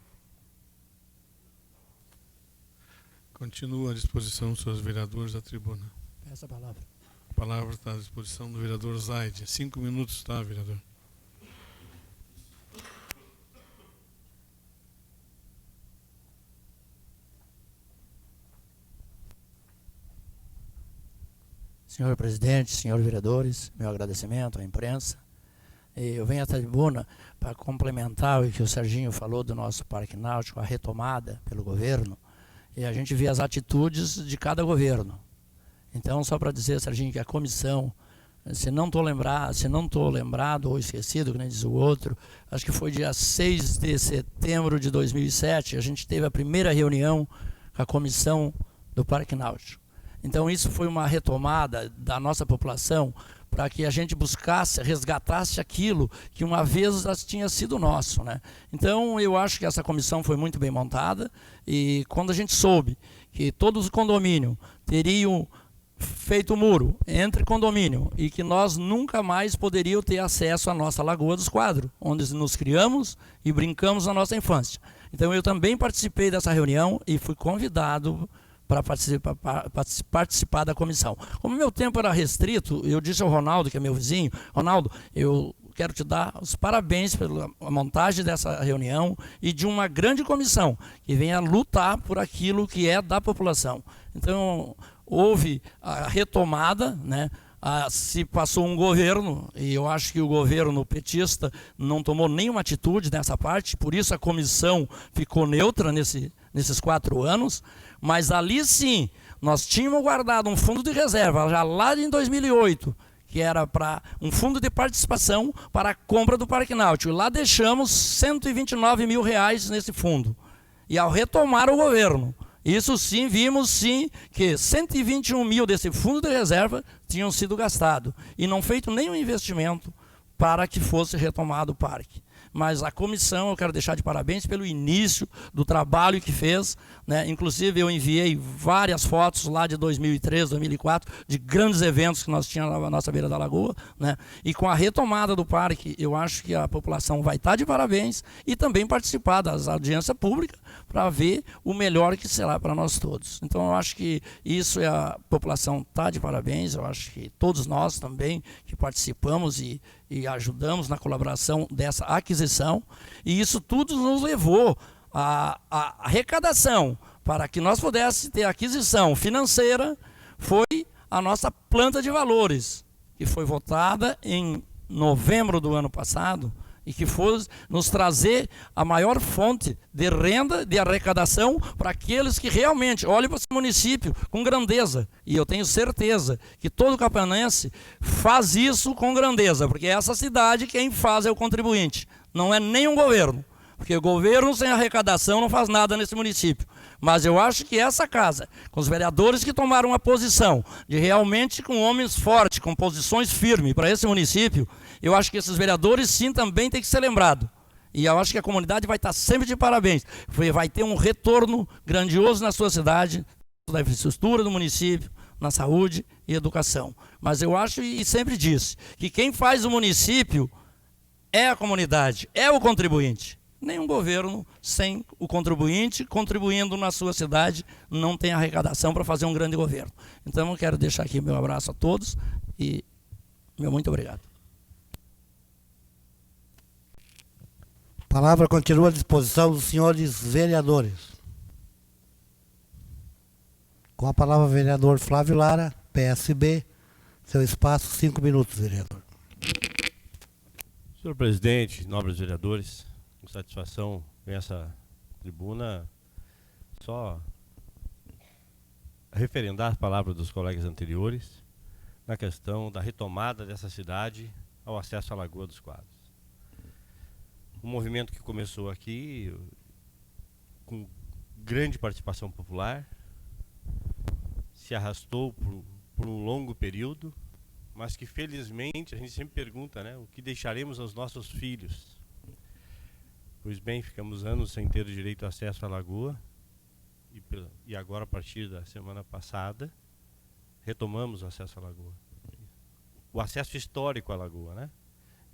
Continua à disposição dos seus vereadores da tribuna. Essa palavra. A palavra está à disposição do vereador Zaide. 5 minutos, tá, vereador? Senhor presidente, senhores vereadores, meu agradecimento à imprensa. Eu venho à tribuna para complementar o que o Serginho falou do nosso Parque Náutico, a retomada pelo governo, e a gente vê as atitudes de cada governo. Então, só para dizer, Serginho, que a comissão, se não estou lembrado ou esquecido, que nem diz o outro, acho que foi dia 6 de setembro de 2007, a gente teve a primeira reunião com a comissão do Parque Náutico. Então isso foi uma retomada da nossa população para que a gente buscasse, resgatasse aquilo que uma vez tinha sido nosso, né? Então eu acho que essa comissão foi muito bem montada, e quando a gente soube que todos os condomínios teriam feito muro entre condomínio e que nós nunca mais poderíamos ter acesso à nossa Lagoa dos Quadros, onde nos criamos e brincamos na nossa infância. Então eu também participei dessa reunião e fui convidado para participar da comissão. Como meu tempo era restrito, eu disse ao Ronaldo, que é meu vizinho: Ronaldo, eu quero te dar os parabéns pela montagem dessa reunião e de uma grande comissão que venha lutar por aquilo que é da população. Então, houve a retomada, né? Se passou um governo, e eu acho que o governo petista não tomou nenhuma atitude nessa parte, por isso a comissão ficou neutra nesses 4 anos, mas ali sim, nós tínhamos guardado um fundo de reserva, já lá em 2008, que era para um fundo de participação para a compra do Parque Náutico, e lá deixamos R$129 mil nesse fundo. E ao retomar o governo, isso sim, vimos sim que 121 mil desse fundo de reserva tinham sido gastados e não feito nenhum investimento para que fosse retomado o parque. Mas a comissão, eu quero deixar de parabéns pelo início do trabalho que fez, né? Inclusive eu enviei várias fotos lá de 2003, 2004, de grandes eventos que nós tínhamos na nossa beira da lagoa, né? E com a retomada do parque, eu acho que a população vai estar de parabéns e também participar das audiências públicas para ver o melhor que será para nós todos. Então eu acho que isso é a população está de parabéns, eu acho que todos nós também que participamos e ajudamos na colaboração dessa aquisição, e isso tudo nos levou à arrecadação para que nós pudéssemos ter aquisição financeira. Foi a nossa planta de valores, que foi votada em novembro do ano passado, e que foi nos trazer a maior fonte de renda, de arrecadação para aqueles que realmente olham para esse município com grandeza. E eu tenho certeza que todo capanense faz isso com grandeza, porque essa cidade quem faz é o contribuinte, não é nem um governo. Porque o governo sem arrecadação não faz nada nesse município. Mas eu acho que essa casa, com os vereadores que tomaram a posição de realmente com homens fortes, com posições firmes para esse município, eu acho que esses vereadores sim também têm que ser lembrados. E eu acho que a comunidade vai estar sempre de parabéns. Vai ter um retorno grandioso na sua cidade, na infraestrutura do município, na saúde e educação. Mas eu acho, e sempre disse, que quem faz o município é a comunidade, é o contribuinte. Nenhum governo sem o contribuinte contribuindo na sua cidade não tem arrecadação para fazer um grande governo. Então eu quero deixar aqui meu abraço a todos e meu muito obrigado. A palavra continua à disposição dos senhores vereadores. Com a palavra, vereador Flávio Lara, PSB. Seu espaço, 5 minutos, vereador. Senhor presidente, nobres vereadores, com satisfação vem essa tribuna só referendar as palavras dos colegas anteriores na questão da retomada dessa cidade ao acesso à Lagoa dos Quadros. Um movimento que começou aqui com grande participação popular, se arrastou por um longo período, mas que felizmente a gente sempre pergunta, né, o que deixaremos aos nossos filhos? Pois bem, ficamos anos sem ter o direito a acesso à lagoa e agora, a partir da semana passada, retomamos o acesso à lagoa. O acesso histórico à lagoa, né?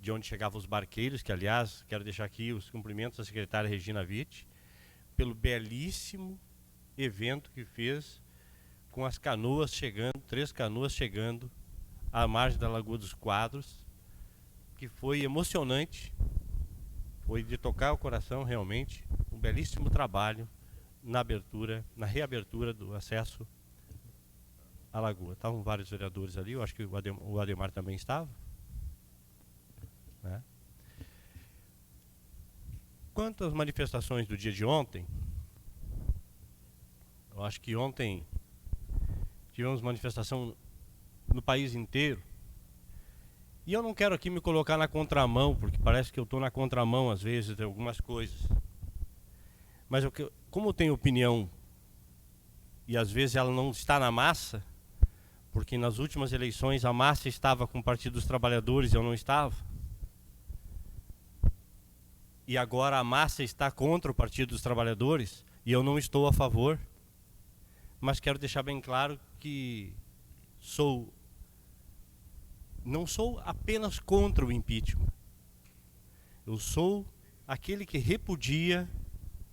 de onde chegavam os barqueiros, que aliás, quero deixar aqui os cumprimentos à secretária Regina Witt, pelo belíssimo evento que fez com as canoas chegando, 3 canoas chegando à margem da Lagoa dos Quadros, que foi emocionante, foi de tocar o coração realmente, um belíssimo trabalho na abertura, na reabertura do acesso à lagoa. Estavam vários vereadores ali, eu acho que o Ademar também estava, né? Quanto às manifestações do dia de ontem, eu acho que ontem tivemos manifestação no país inteiro. E eu não quero aqui me colocar na contramão, porque parece que eu estou na contramão às vezes de algumas coisas. Mas como eu tenho opinião, e às vezes ela não está na massa, porque nas últimas eleições a massa estava com o Partido dos Trabalhadores e eu não estava. E agora a massa está contra o Partido dos Trabalhadores e eu não estou a favor. Mas quero deixar bem claro que não sou apenas contra o impeachment. Eu sou aquele que repudia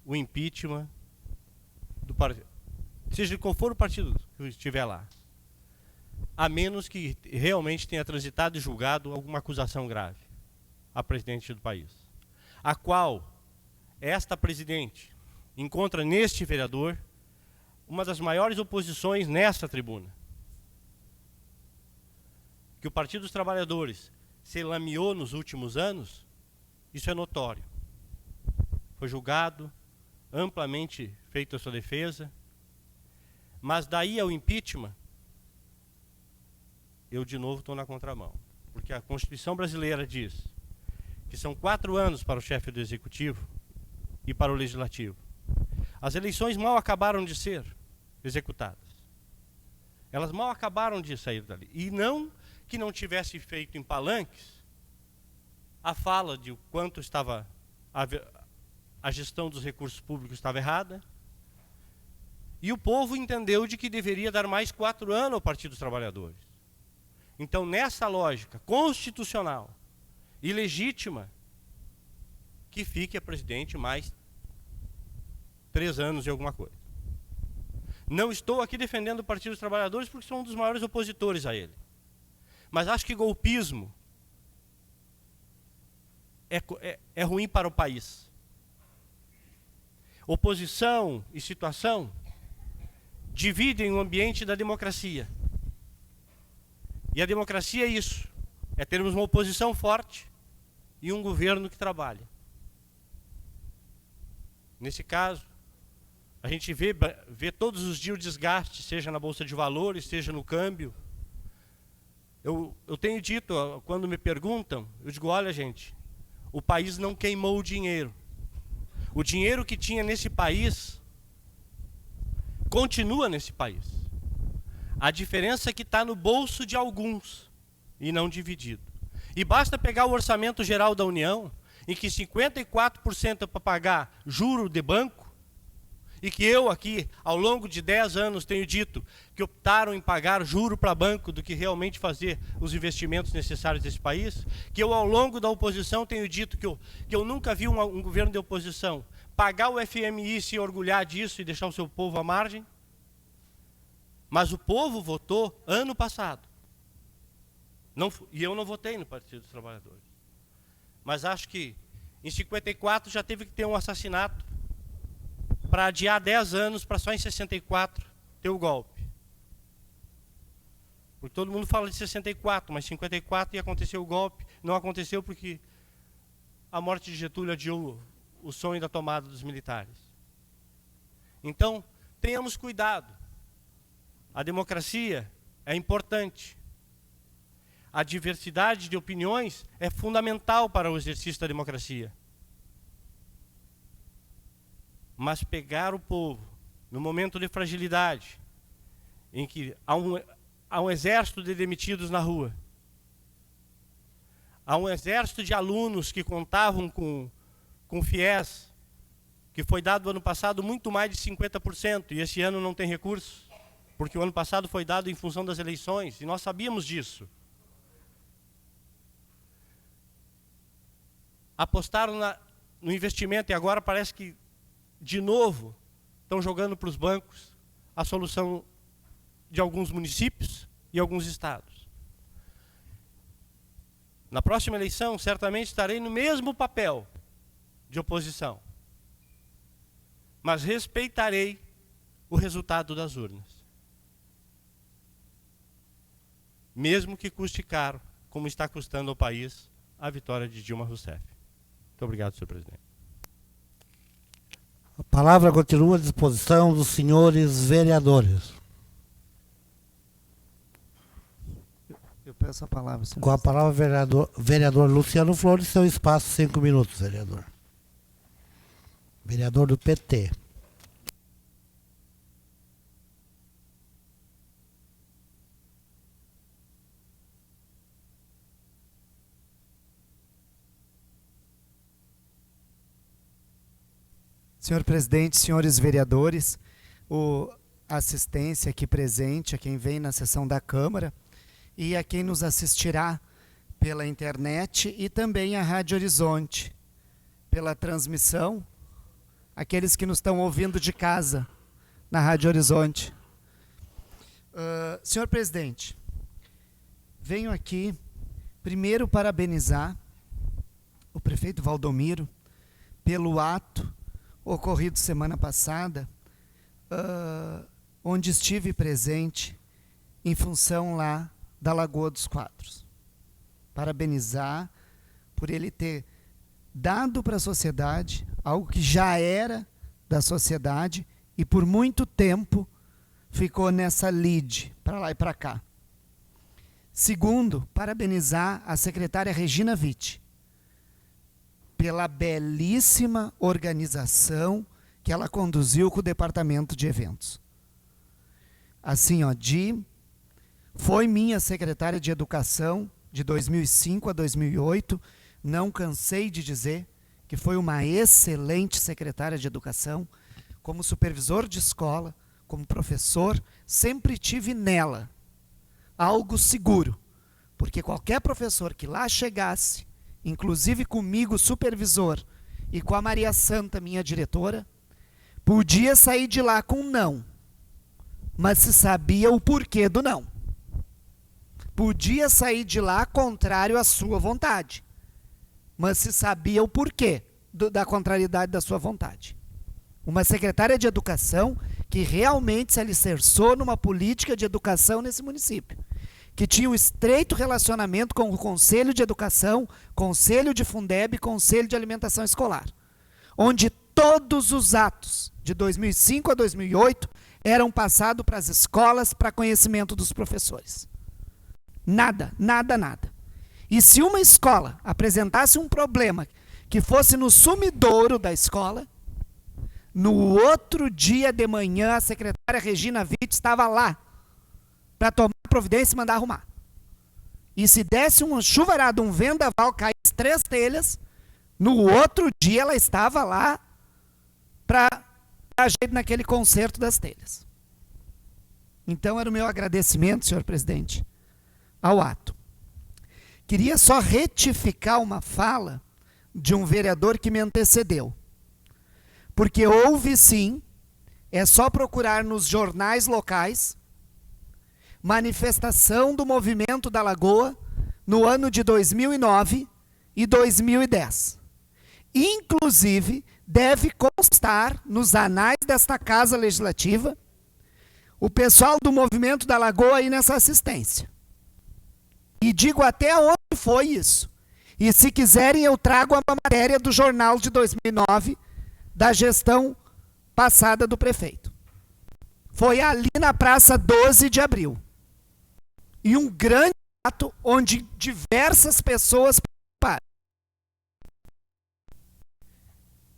o impeachment do partido, seja qual for o partido que estiver lá, a menos que realmente tenha transitado e julgado alguma acusação grave à presidente do país, a qual esta presidente encontra neste vereador uma das maiores oposições nessa tribuna. Que o Partido dos Trabalhadores se lameou nos últimos anos, isso é notório. Foi julgado, amplamente feita a sua defesa, mas daí ao impeachment, eu de novo estou na contramão. Porque a Constituição brasileira diz que são 4 anos para o chefe do Executivo e para o Legislativo. As eleições mal acabaram de ser executadas. Elas mal acabaram de sair dali. E não que não tivesse feito em palanques a fala de o quanto estava a gestão dos recursos públicos estava errada. E o povo entendeu de que deveria dar mais 4 anos ao Partido dos Trabalhadores. Então, nessa lógica constitucional e legítima, que fique a presidente mais 3 anos e alguma coisa. Não estou aqui defendendo o Partido dos Trabalhadores porque sou um dos maiores opositores a ele. Mas acho que golpismo é ruim para o país. Oposição e situação dividem o ambiente da democracia. E a democracia é isso. É termos uma oposição forte e um governo que trabalha. Nesse caso, a gente vê todos os dias o desgaste, seja na Bolsa de Valores, seja no câmbio. Eu tenho dito, quando me perguntam, eu digo, olha gente, o país não queimou o dinheiro. O dinheiro que tinha nesse país, continua nesse país. A diferença é que está no bolso de alguns e não dividido. E basta pegar o orçamento geral da União, em que 54% é para pagar juro de banco, e que eu aqui, ao longo de 10 anos, tenho dito que optaram em pagar juro para banco do que realmente fazer os investimentos necessários desse país, que eu, ao longo da oposição, tenho dito que eu nunca vi um governo de oposição pagar o FMI, se orgulhar disso e deixar o seu povo à margem. Mas o povo votou ano passado. E eu não votei no Partido dos Trabalhadores. Mas acho que em 54 já teve que ter um assassinato para adiar 10 anos, para só em 64 ter o golpe. Porque todo mundo fala de 64, mas em 54 ia acontecer o golpe. Não aconteceu porque a morte de Getúlio adiou o sonho da tomada dos militares. Então, tenhamos cuidado. A democracia é importante. A diversidade de opiniões é fundamental para o exercício da democracia. Mas pegar o povo no momento de fragilidade, em que há um exército de demitidos na rua, há um exército de alunos que contavam com FIES, que foi dado ano passado muito mais de 50%, e esse ano não tem recursos, porque o ano passado foi dado em função das eleições, e nós sabíamos disso. apostaram no investimento e agora parece que, de novo, estão jogando para os bancos a solução de alguns municípios e alguns estados. Na próxima eleição, certamente estarei no mesmo papel de oposição, mas respeitarei o resultado das urnas, mesmo que custe caro, como está custando ao país a vitória de Dilma Rousseff. Muito obrigado, senhor presidente. A palavra continua à disposição dos senhores vereadores. Eu peço a palavra, senhor. Com a palavra, vereador Luciano Flores, seu espaço, 5 minutos, vereador. Vereador do PT. Senhor presidente, senhores vereadores, a assistência aqui presente, a quem vem na sessão da Câmara e a quem nos assistirá pela internet e também a Rádio Horizonte, pela transmissão, aqueles que nos estão ouvindo de casa, na Rádio Horizonte. Senhor presidente, venho aqui primeiro parabenizar o prefeito Valdomiro pelo ato ocorrido semana passada, onde estive presente em função lá da Lagoa dos Quadros. Parabenizar por ele ter dado para a sociedade algo que já era da sociedade e por muito tempo ficou nessa lide, para lá e para cá. Segundo, parabenizar a secretária Regina Witt pela belíssima organização que ela conduziu com o departamento de eventos. Assim, foi minha secretária de educação de 2005 a 2008, não cansei de dizer que foi uma excelente secretária de educação, como supervisor de escola, como professor, sempre tive nela algo seguro, porque qualquer professor que lá chegasse, inclusive comigo, supervisor, e com a Maria Santa, minha diretora, podia sair de lá com não, mas se sabia o porquê do não. Podia sair de lá contrário à sua vontade, mas se sabia o porquê da contrariedade da sua vontade. Uma secretária de educação que realmente se alicerçou numa política de educação nesse município, que tinha um estreito relacionamento com o Conselho de Educação, Conselho de Fundeb e Conselho de Alimentação Escolar, onde todos os atos de 2005 a 2008 eram passados para as escolas para conhecimento dos professores. Nada, nada, nada. E se uma escola apresentasse um problema que fosse no sumidouro da escola, no outro dia de manhã a secretária Regina Witt estava lá para tomar providência e mandar arrumar. E se desse uma chuvarada, um vendaval, caísse 3 telhas, no outro dia ela estava lá para dar jeito naquele conserto das telhas. Então era o meu agradecimento, senhor presidente, ao ato. Queria só retificar uma fala de um vereador que me antecedeu. Porque houve sim, é só procurar nos jornais locais, manifestação do movimento da Lagoa no ano de 2009 e 2010. Inclusive, deve constar nos anais desta Casa Legislativa o pessoal do movimento da Lagoa aí nessa assistência. E digo até onde foi isso. E se quiserem eu trago a matéria do jornal de 2009 da gestão passada do prefeito. Foi ali na Praça 12 de Abril. E um grande ato onde diversas pessoas participaram.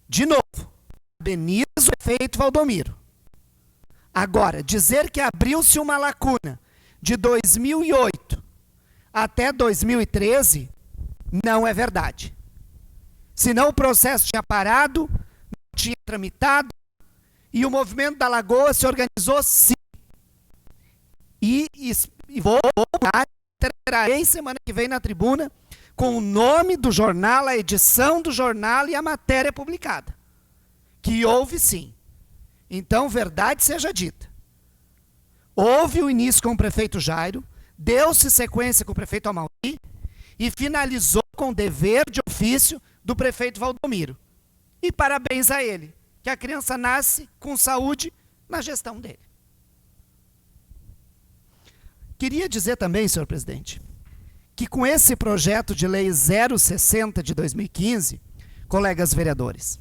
De novo, parabenizo o prefeito Valdomiro. Agora, dizer que abriu-se uma lacuna de 2008 até 2013 não é verdade. Senão o processo tinha parado, não tinha tramitado, e o movimento da Lagoa se organizou sim. E trarei semana que vem na tribuna com o nome do jornal, a edição do jornal e a matéria publicada. Que houve sim. Então, verdade seja dita. Houve o início com o prefeito Jairo, deu-se sequência com o prefeito Amauri e finalizou com o dever de ofício do prefeito Valdomiro. E parabéns a ele, que a criança nasce com saúde na gestão dele. Queria dizer também, senhor presidente, que com esse projeto de lei 060 de 2015, colegas vereadores,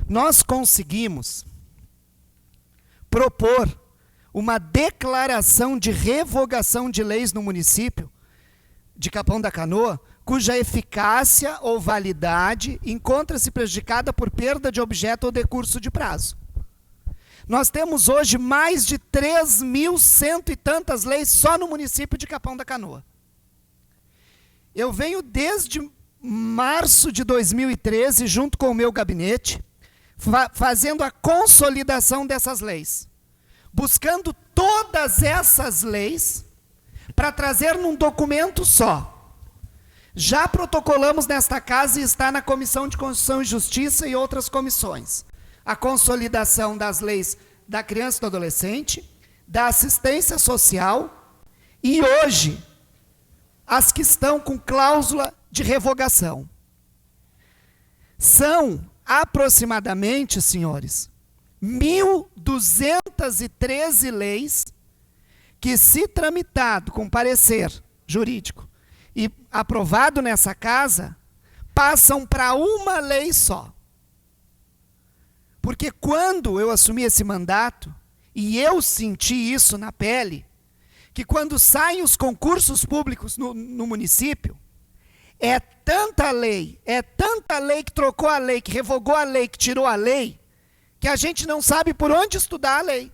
nós conseguimos propor uma declaração de revogação de leis no município de Capão da Canoa, cuja eficácia ou validade encontra-se prejudicada por perda de objeto ou decurso de prazo. Nós temos hoje mais de 3.100 e tantas leis só no município de Capão da Canoa. Eu venho desde março de 2013, junto com o meu gabinete, fazendo a consolidação dessas leis, buscando todas essas leis para trazer num documento só. Já protocolamos nesta casa e está na Comissão de Constituição e Justiça e outras comissões. A consolidação das leis da criança e do adolescente, da assistência social e hoje as que estão com cláusula de revogação. São aproximadamente, senhores, 1.213 leis que, se tramitado com parecer jurídico e aprovado nessa casa, passam para uma lei só. Porque quando eu assumi esse mandato, e eu senti isso na pele, que quando saem os concursos públicos no município, é tanta lei que trocou a lei, que revogou a lei, que tirou a lei, que a gente não sabe por onde estudar a lei.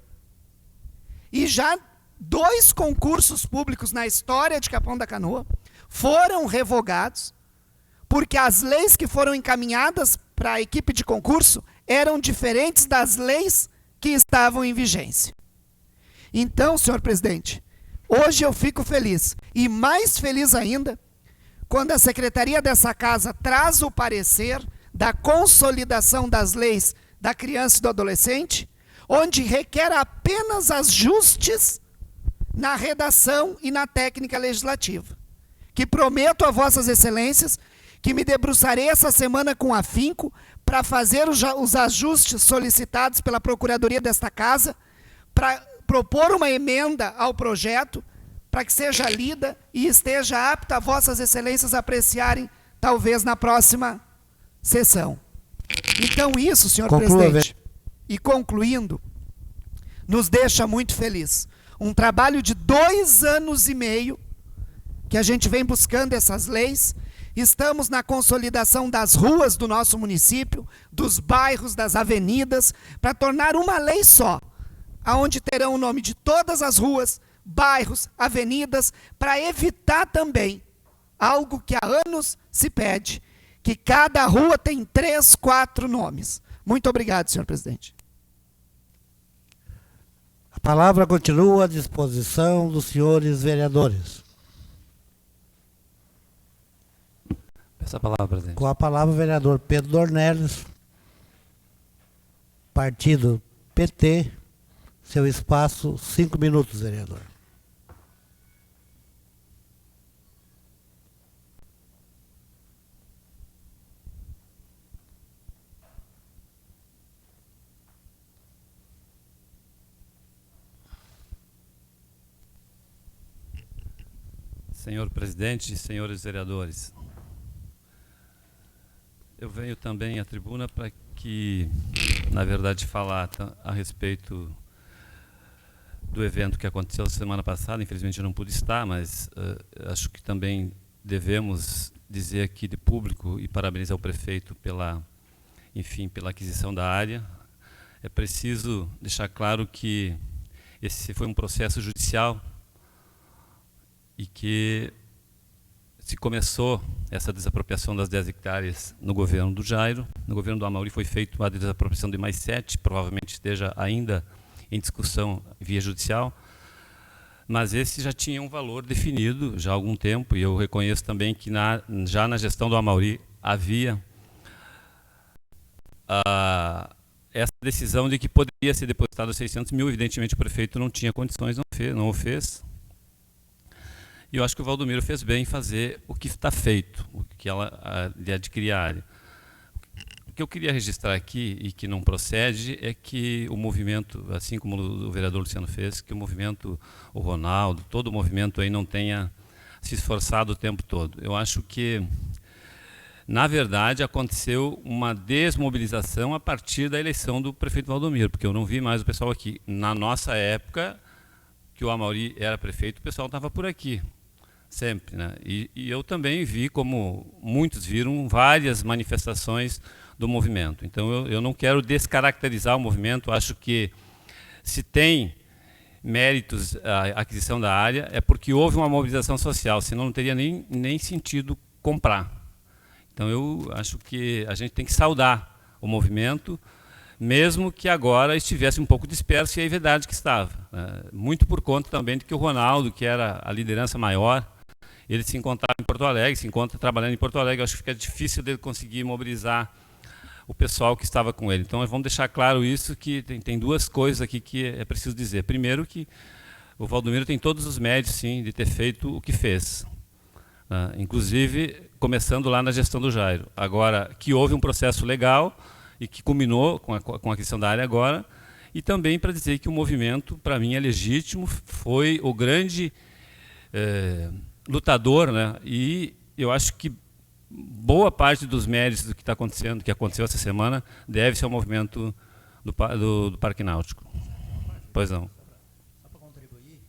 E já 2 concursos públicos na história de Capão da Canoa foram revogados, porque as leis que foram encaminhadas para a equipe de concurso eram diferentes das leis que estavam em vigência. Então, senhor presidente, hoje eu fico feliz, e mais feliz ainda, quando a secretaria dessa casa traz o parecer da consolidação das leis da criança e do adolescente, onde requer apenas ajustes na redação e na técnica legislativa. Que prometo a vossas excelências que me debruçarei essa semana com afinco para fazer os ajustes solicitados pela Procuradoria desta casa, para propor uma emenda ao projeto, para que seja lida e esteja apta a vossas excelências apreciarem, talvez na próxima sessão. Então isso, senhor presidente, e concluindo, nos deixa muito feliz. Um trabalho de 2 anos e meio, que a gente vem buscando essas leis. Estamos na consolidação das ruas do nosso município, dos bairros, das avenidas, para tornar uma lei só, aonde terão o nome de todas as ruas, bairros, avenidas, para evitar também algo que há anos se pede, que cada rua tem 3, 4 nomes. Muito obrigado, senhor presidente. A palavra continua à disposição dos senhores vereadores. Peço a palavra, presidente. Com a palavra o vereador Pedro Dornelles, partido PT, seu espaço, 5 minutos, vereador. Senhor presidente, senhores vereadores, eu venho também à tribuna para que, na verdade, falar a respeito do evento que aconteceu semana passada. Infelizmente eu não pude estar, mas acho que também devemos dizer aqui de público e parabenizar o prefeito pela aquisição da área. É preciso deixar claro que esse foi um processo judicial e que se começou essa desapropriação das 10 hectares no governo do Jairo. No governo do Amauri foi feita uma desapropriação de mais 7, provavelmente esteja ainda em discussão via judicial. mas esse já tinha um valor definido já há algum tempo, e eu reconheço também que já na gestão do Amaury havia essa decisão de que poderia ser depositado 600 mil. Evidentemente o prefeito não tinha condições, não o fez. E eu acho que o Valdomiro fez bem em fazer o que está feito, de adquirir a área. O que eu queria registrar aqui, e que não procede, é que o movimento, assim como o vereador Luciano fez, que o movimento, o Ronaldo, todo o movimento aí não tenha se esforçado o tempo todo. Eu acho que, na verdade, aconteceu uma desmobilização a partir da eleição do prefeito Valdomiro, porque eu não vi mais o pessoal aqui. Na nossa época, que o Amaury era prefeito, o pessoal estava por aqui, sempre, né? E eu também vi, como muitos viram, várias manifestações do movimento. Então eu não quero descaracterizar o movimento. Acho que se tem méritos a aquisição da área é porque houve uma mobilização social, senão não teria nem sentido comprar. Então eu acho que a gente tem que saudar o movimento, mesmo que agora estivesse um pouco disperso, e é verdade que estava. Muito por conta também de que o Ronaldo, que era a liderança maior, ele se encontrava em Porto Alegre, se encontra trabalhando em Porto Alegre. Eu acho que fica difícil dele conseguir mobilizar o pessoal que estava com ele. Então, vamos deixar claro isso, que tem duas coisas aqui que é preciso dizer. Primeiro, que o Valdomiro tem todos os méritos, sim, de ter feito o que fez. Inclusive, começando lá na gestão do Jairo. Agora, que houve um processo legal e que culminou com a aquisição da área agora, e também para dizer que o movimento, para mim, é legítimo, foi o grande lutador, né? E eu acho que boa parte dos méritos do que está acontecendo, que aconteceu essa semana, deve-se ao movimento do Parque Náutico. Pois não. Só para contribuir,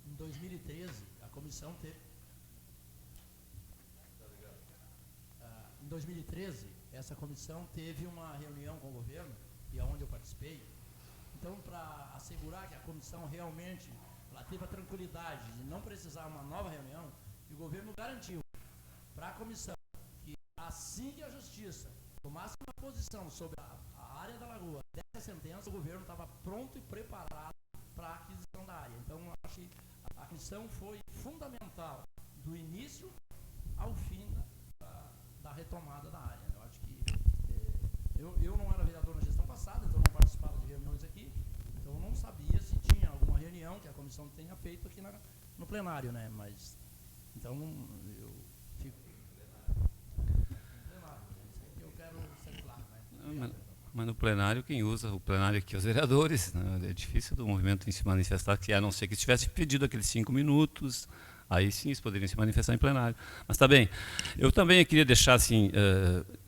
em 2013, a comissão teve... em 2013, essa comissão teve uma reunião com o governo, e é onde eu participei. Então, para assegurar que a comissão realmente teve a tranquilidade de não precisar uma nova reunião, o governo garantiu para a comissão que, assim que a Justiça tomasse uma posição sobre a área da Lagoa dessa sentença, o governo estava pronto e preparado para a aquisição da área. Então, eu acho que a aquisição foi fundamental do início ao fim da retomada da área. Eu acho que eu não era vereador na gestão passada, então não participava de reuniões aqui, então eu não sabia se tinha alguma reunião que a comissão tenha feito aqui no plenário, né? Mas então eu fico eu quero ser claro, né? Mas no plenário, quem usa o plenário aqui, os vereadores, né? É difícil do movimento em se manifestar, que a não ser que tivesse pedido aqueles 5 minutos, aí sim eles poderiam se manifestar em plenário. Mas está bem. Eu também queria deixar assim,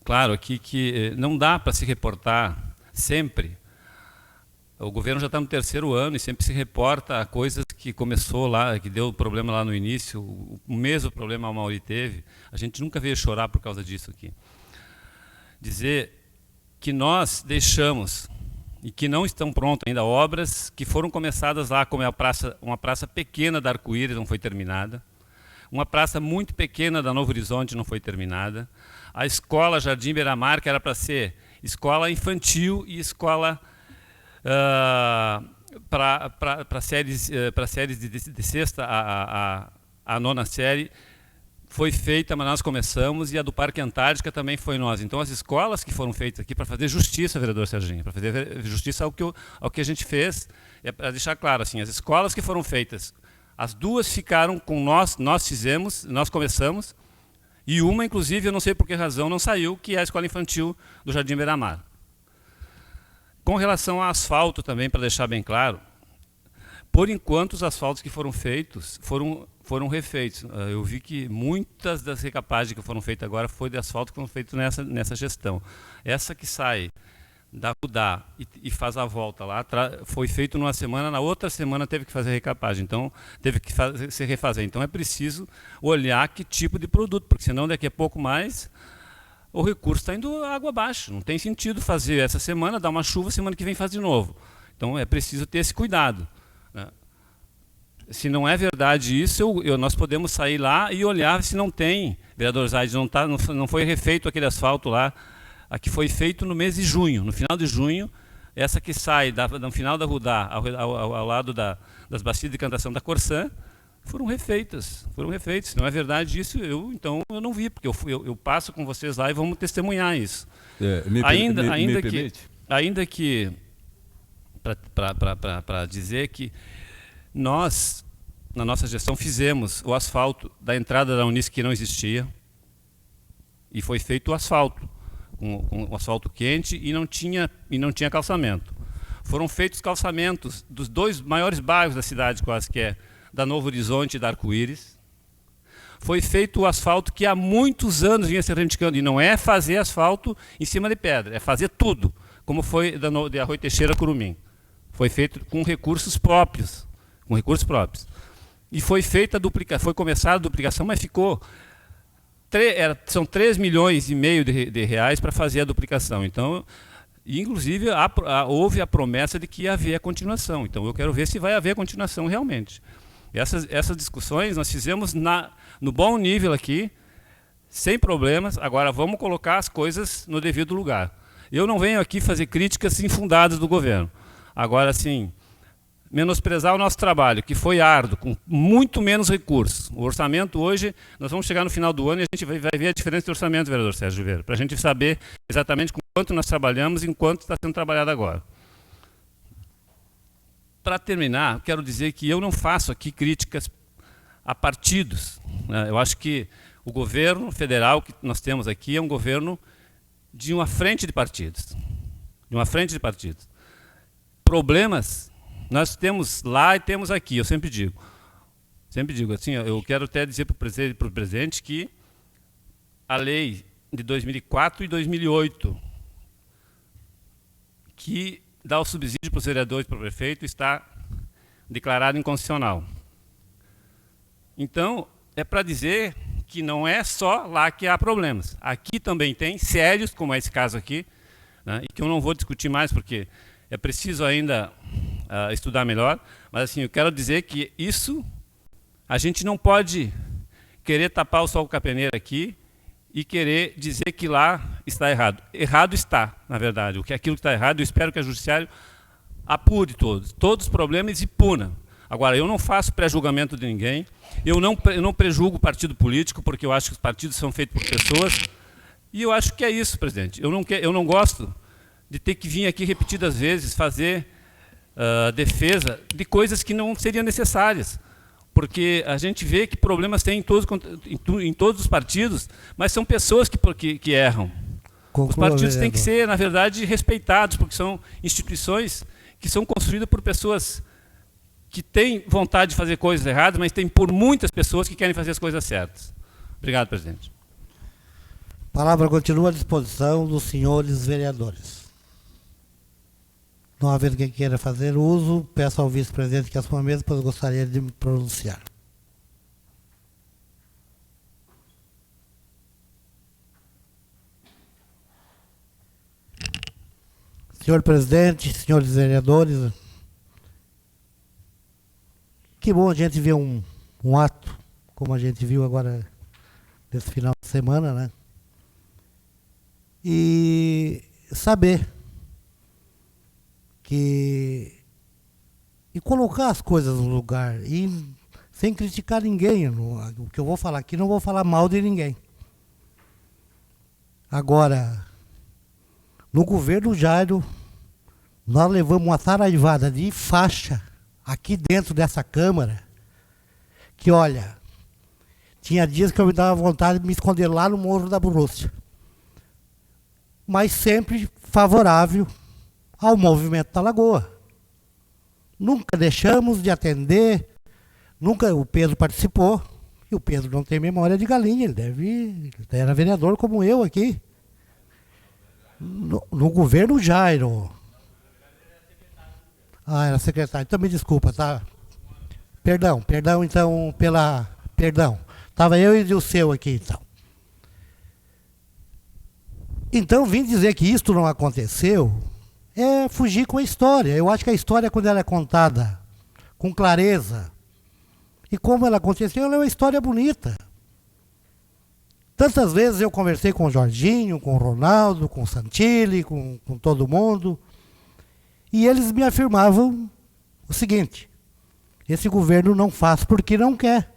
claro aqui que não dá para se reportar sempre. O governo já está no 3º ano e sempre se reporta a coisas que começou lá, que deu problema lá no início, o mesmo problema o Amaury teve. A gente nunca veio chorar por causa disso aqui. Dizer que nós deixamos, e que não estão prontas ainda, obras que foram começadas lá, como uma praça pequena da Arco-Íris, não foi terminada, uma praça muito pequena da Novo Horizonte, não foi terminada, a escola Jardim Beira-Mar, que era para ser escola infantil e escola para séries de sexta a 9ª série, foi feita, mas nós começamos, e a do Parque Antártica também foi nós. Então, as escolas que foram feitas aqui, para fazer justiça, vereador Serginho, para fazer justiça ao que a gente fez, é para deixar claro, assim, as escolas que foram feitas, as duas ficaram com nós fizemos, nós começamos, e uma, inclusive, eu não sei por que razão, não saiu, que é a escola infantil do Jardim Beira-Mar. Com relação ao asfalto também, para deixar bem claro, por enquanto os asfaltos que foram feitos foram refeitos. Eu vi que muitas das recapagens que foram feitas agora foi de asfalto que foram feitos nessa gestão. Essa que sai da Rudá e faz a volta lá, foi feito numa semana, na outra semana teve que fazer recapagem, então teve que se refazer. Então é preciso olhar que tipo de produto, porque senão daqui a pouco mais o recurso está indo água abaixo. Não tem sentido fazer essa semana, dar uma chuva, semana que vem faz de novo. Então é preciso ter esse cuidado, né? Se não é verdade isso, nós podemos sair lá e olhar se não tem, vereador Zaid, não foi refeito aquele asfalto lá, que foi feito no mês de junho. No final de junho, essa que sai no final da Rudá, ao lado das bacias de cantação da Corsã, foram refeitas. Se não é verdade isso, então eu não vi, porque eu passo com vocês lá e vamos testemunhar isso. Ainda que para dizer que nós, na nossa gestão, fizemos o asfalto da entrada da Unisc, que não existia, e foi feito o asfalto, com asfalto quente, e não tinha calçamento. Foram feitos calçamentos dos 2 maiores bairros da cidade, quase, que é da Novo Horizonte e da Arco-Íris. Foi feito o asfalto que há muitos anos vinha se reivindicando, e não é fazer asfalto em cima de pedra, é fazer tudo, como foi de Arroio Teixeira Curumim. Foi feito com recursos próprios. E foi feita foi começada a duplicação, mas ficou... são 3,5 milhões de reais para fazer a duplicação. Então, inclusive, houve a promessa de que ia haver a continuação. Então, eu quero ver se vai haver a continuação realmente. Essas discussões nós fizemos no bom nível aqui, sem problemas. Agora, vamos colocar as coisas no devido lugar. Eu não venho aqui fazer críticas infundadas do governo. Agora, assim, menosprezar o nosso trabalho, que foi árduo, com muito menos recursos. O orçamento hoje, nós vamos chegar no final do ano e a gente vai ver a diferença de orçamento, vereador Sérgio Vieira, para a gente saber exatamente com quanto nós trabalhamos e quanto está sendo trabalhado agora. Para terminar, quero dizer que eu não faço aqui críticas a partidos, né? Eu acho que o governo federal que nós temos aqui é um governo de uma frente de partidos. Problemas nós temos lá e temos aqui, eu sempre digo assim, eu quero até dizer para o presidente que a lei de 2004 e 2008, que dá o subsídio para os vereadores e para o prefeito, está declarada inconstitucional. Então, é para dizer que não é só lá que há problemas. Aqui também tem, sérios, como é esse caso aqui, né, e que eu não vou discutir mais, porque é preciso ainda estudar melhor, mas assim, eu quero dizer que isso, a gente não pode querer tapar o sol com a peneira aqui e querer dizer que lá está errado. Errado está, na verdade. Aquilo que está errado, eu espero que a Judiciário apure todos os problemas e puna. Agora, eu não faço pré-julgamento de ninguém, eu não prejulgo partido político, porque eu acho que os partidos são feitos por pessoas, e eu acho que é isso, presidente. Eu não gosto de ter que vir aqui repetidas vezes fazer defesa de coisas que não seriam necessárias, porque a gente vê que problemas tem em todos os partidos, mas são pessoas que erram. Conclua, os partidos vereador. Têm que ser, na verdade, respeitados, porque são instituições que são construídas por pessoas que têm vontade de fazer coisas erradas, mas tem por muitas pessoas que querem fazer as coisas certas. Obrigado, presidente. A palavra continua à disposição dos senhores vereadores. Não havendo quem queira fazer uso, peço ao vice-presidente que assuma a mesa, pois eu gostaria de me pronunciar. Senhor presidente, senhores vereadores, que bom a gente ver um ato, como a gente viu agora nesse final de semana, né? E saber e colocar as coisas no lugar, e sem criticar ninguém. O que eu vou falar aqui, não vou falar mal de ninguém. Agora, no governo Jairo, nós levamos uma saraivada de faixa aqui dentro dessa Câmara, que, olha, tinha dias que eu me dava vontade de me esconder lá no Morro da Borússia, mas sempre favorável ao movimento da Lagoa. Nunca deixamos de atender, nunca. O Pedro participou, e o Pedro não tem memória de galinha, ele era vereador como eu aqui. No governo Jairo. Ah, era secretário, então me desculpa, tá? Perdão, então, perdão. Estava eu e o seu aqui, então. Então, vim dizer que isto não aconteceu é fugir com a história. Eu acho que a história, quando ela é contada com clareza, e como ela aconteceu, ela é uma história bonita. Tantas vezes eu conversei com o Jorginho, com o Ronaldo, com o Santilli, com todo mundo, E eles me afirmavam o seguinte: esse governo não faz porque não quer.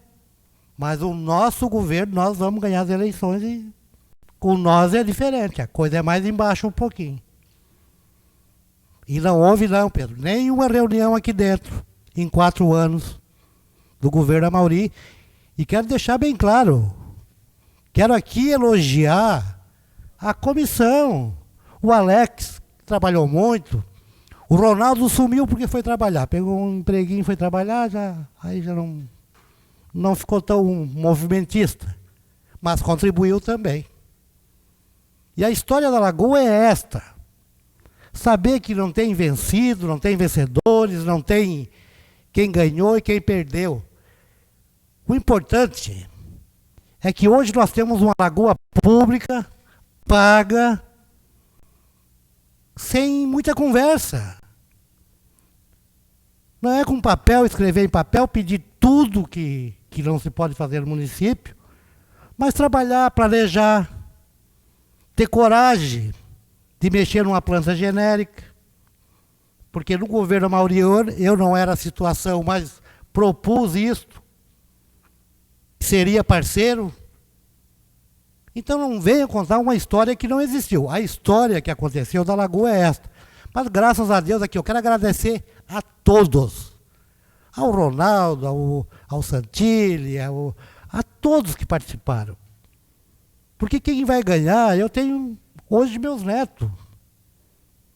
Mas o nosso governo, nós vamos ganhar as eleições e com nós é diferente. A coisa é mais embaixo um pouquinho. E não houve não, Pedro, nenhuma reunião aqui dentro, em 4 anos, do governo Amauri. E quero deixar bem claro, quero aqui elogiar a comissão, o Alex, que trabalhou muito, o Ronaldo sumiu porque foi trabalhar, pegou um empreguinho e foi trabalhar, aí já não ficou tão movimentista, mas contribuiu também. E a história da Lagoa é esta: saber que não tem vencido, não tem vencedores, não tem quem ganhou e quem perdeu. O importante é que hoje nós temos uma lagoa pública, paga, sem muita conversa. Não é com papel, escrever em papel, pedir tudo que não se pode fazer no município, mas trabalhar, planejar, ter coragem de mexer numa planta genérica, porque no governo Amauri eu não era a situação, mas propus isto, seria parceiro. Então não venha contar uma história que não existiu. A história que aconteceu da Lagoa é esta. Mas graças a Deus aqui eu quero agradecer a todos. Ao Ronaldo, ao Santilli, a todos que participaram. Porque quem vai ganhar, eu tenho hoje meus netos.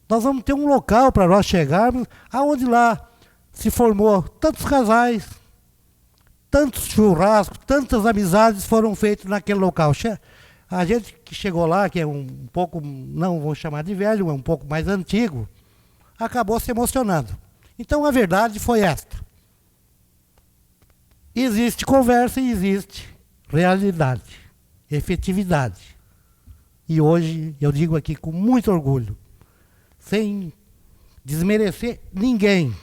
Nós vamos ter um local para nós chegarmos, aonde lá se formou tantos casais, tantos churrascos, tantas amizades foram feitas naquele local. A gente que chegou lá, que é um pouco, não vou chamar de velho, é um pouco mais antigo, acabou se emocionando. Então a verdade foi esta: existe conversa e existe realidade, efetividade. E hoje eu digo aqui com muito orgulho, sem desmerecer ninguém,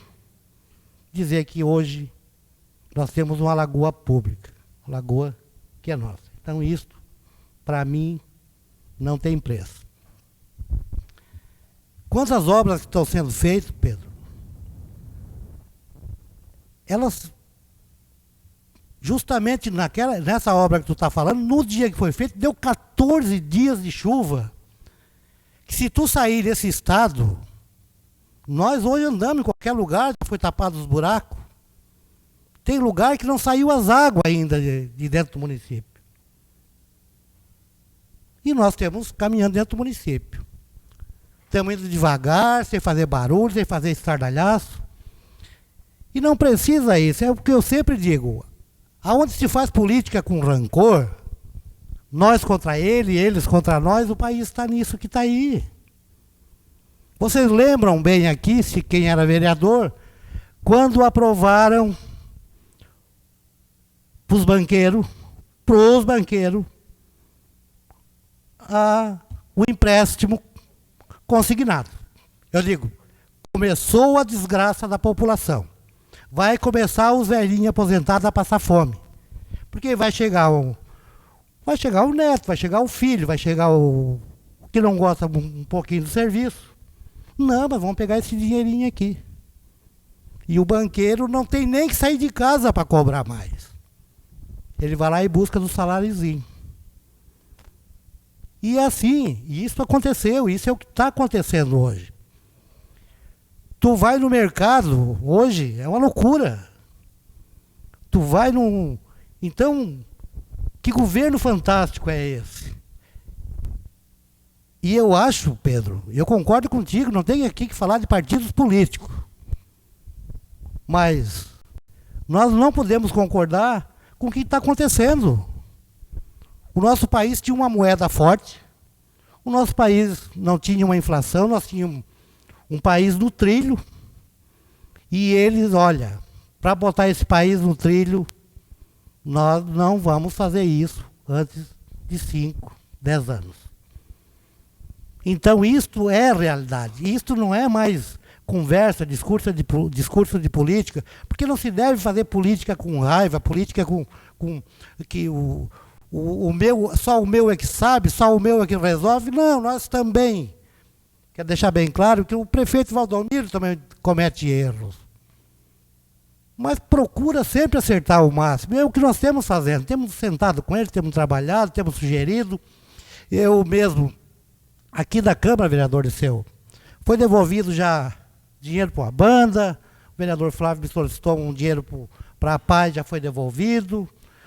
dizer que hoje nós temos uma lagoa pública, uma lagoa que é nossa. Então isto, para mim, não tem preço. Quantas obras que estão sendo feitas, Pedro? Elas, justamente nessa obra que tu está falando, no dia que foi feito, deu 14 dias de chuva. Que se tu sair desse estado, nós hoje andamos em qualquer lugar, já foi tapado os buracos. Tem lugar que não saiu as águas ainda de dentro do município. E nós temos caminhando dentro do município. Estamos indo devagar, sem fazer barulho, sem fazer estardalhaço. E não precisa isso, é o que eu sempre digo. Aonde se faz política com rancor, nós contra ele, eles contra nós, o país está nisso que está aí. Vocês lembram bem aqui, se quem era vereador, quando aprovaram para os banqueiros, o empréstimo consignado. Eu digo, começou a desgraça da população. Vai começar os velhinhos aposentados a passar fome. Porque vai chegar o neto, vai chegar o filho, vai chegar o que não gosta um pouquinho do serviço. Não, mas vamos pegar esse dinheirinho aqui. E o banqueiro não tem nem que sair de casa para cobrar mais. Ele vai lá e busca do saláriozinho. E é assim, isso aconteceu, isso é o que está acontecendo hoje. Tu vai no mercado, hoje, é uma loucura. Tu vai num... Então, que governo fantástico é esse? E eu acho, Pedro, eu concordo contigo, não tem aqui que falar de partidos políticos. Mas nós não podemos concordar com o que está acontecendo. O nosso país tinha uma moeda forte, o nosso país não tinha uma inflação, nós tínhamos um país no trilho, e eles, olha, para botar esse país no trilho, nós não vamos fazer isso antes de 5, 10 anos. Então isto é realidade, isto não é mais conversa, discurso de política, porque não se deve fazer política com raiva, política com que só o meu é que sabe, só o meu é que resolve. Não, nós também quero deixar bem claro que o prefeito Valdomiro também comete erros. Mas procura sempre acertar o máximo. É o que nós temos fazendo. Temos sentado com ele, temos trabalhado, temos sugerido. Eu mesmo, aqui da Câmara, vereador Liceu, foi devolvido já dinheiro para a banda. O vereador Flávio me solicitou um dinheiro para a PAI, já foi devolvido.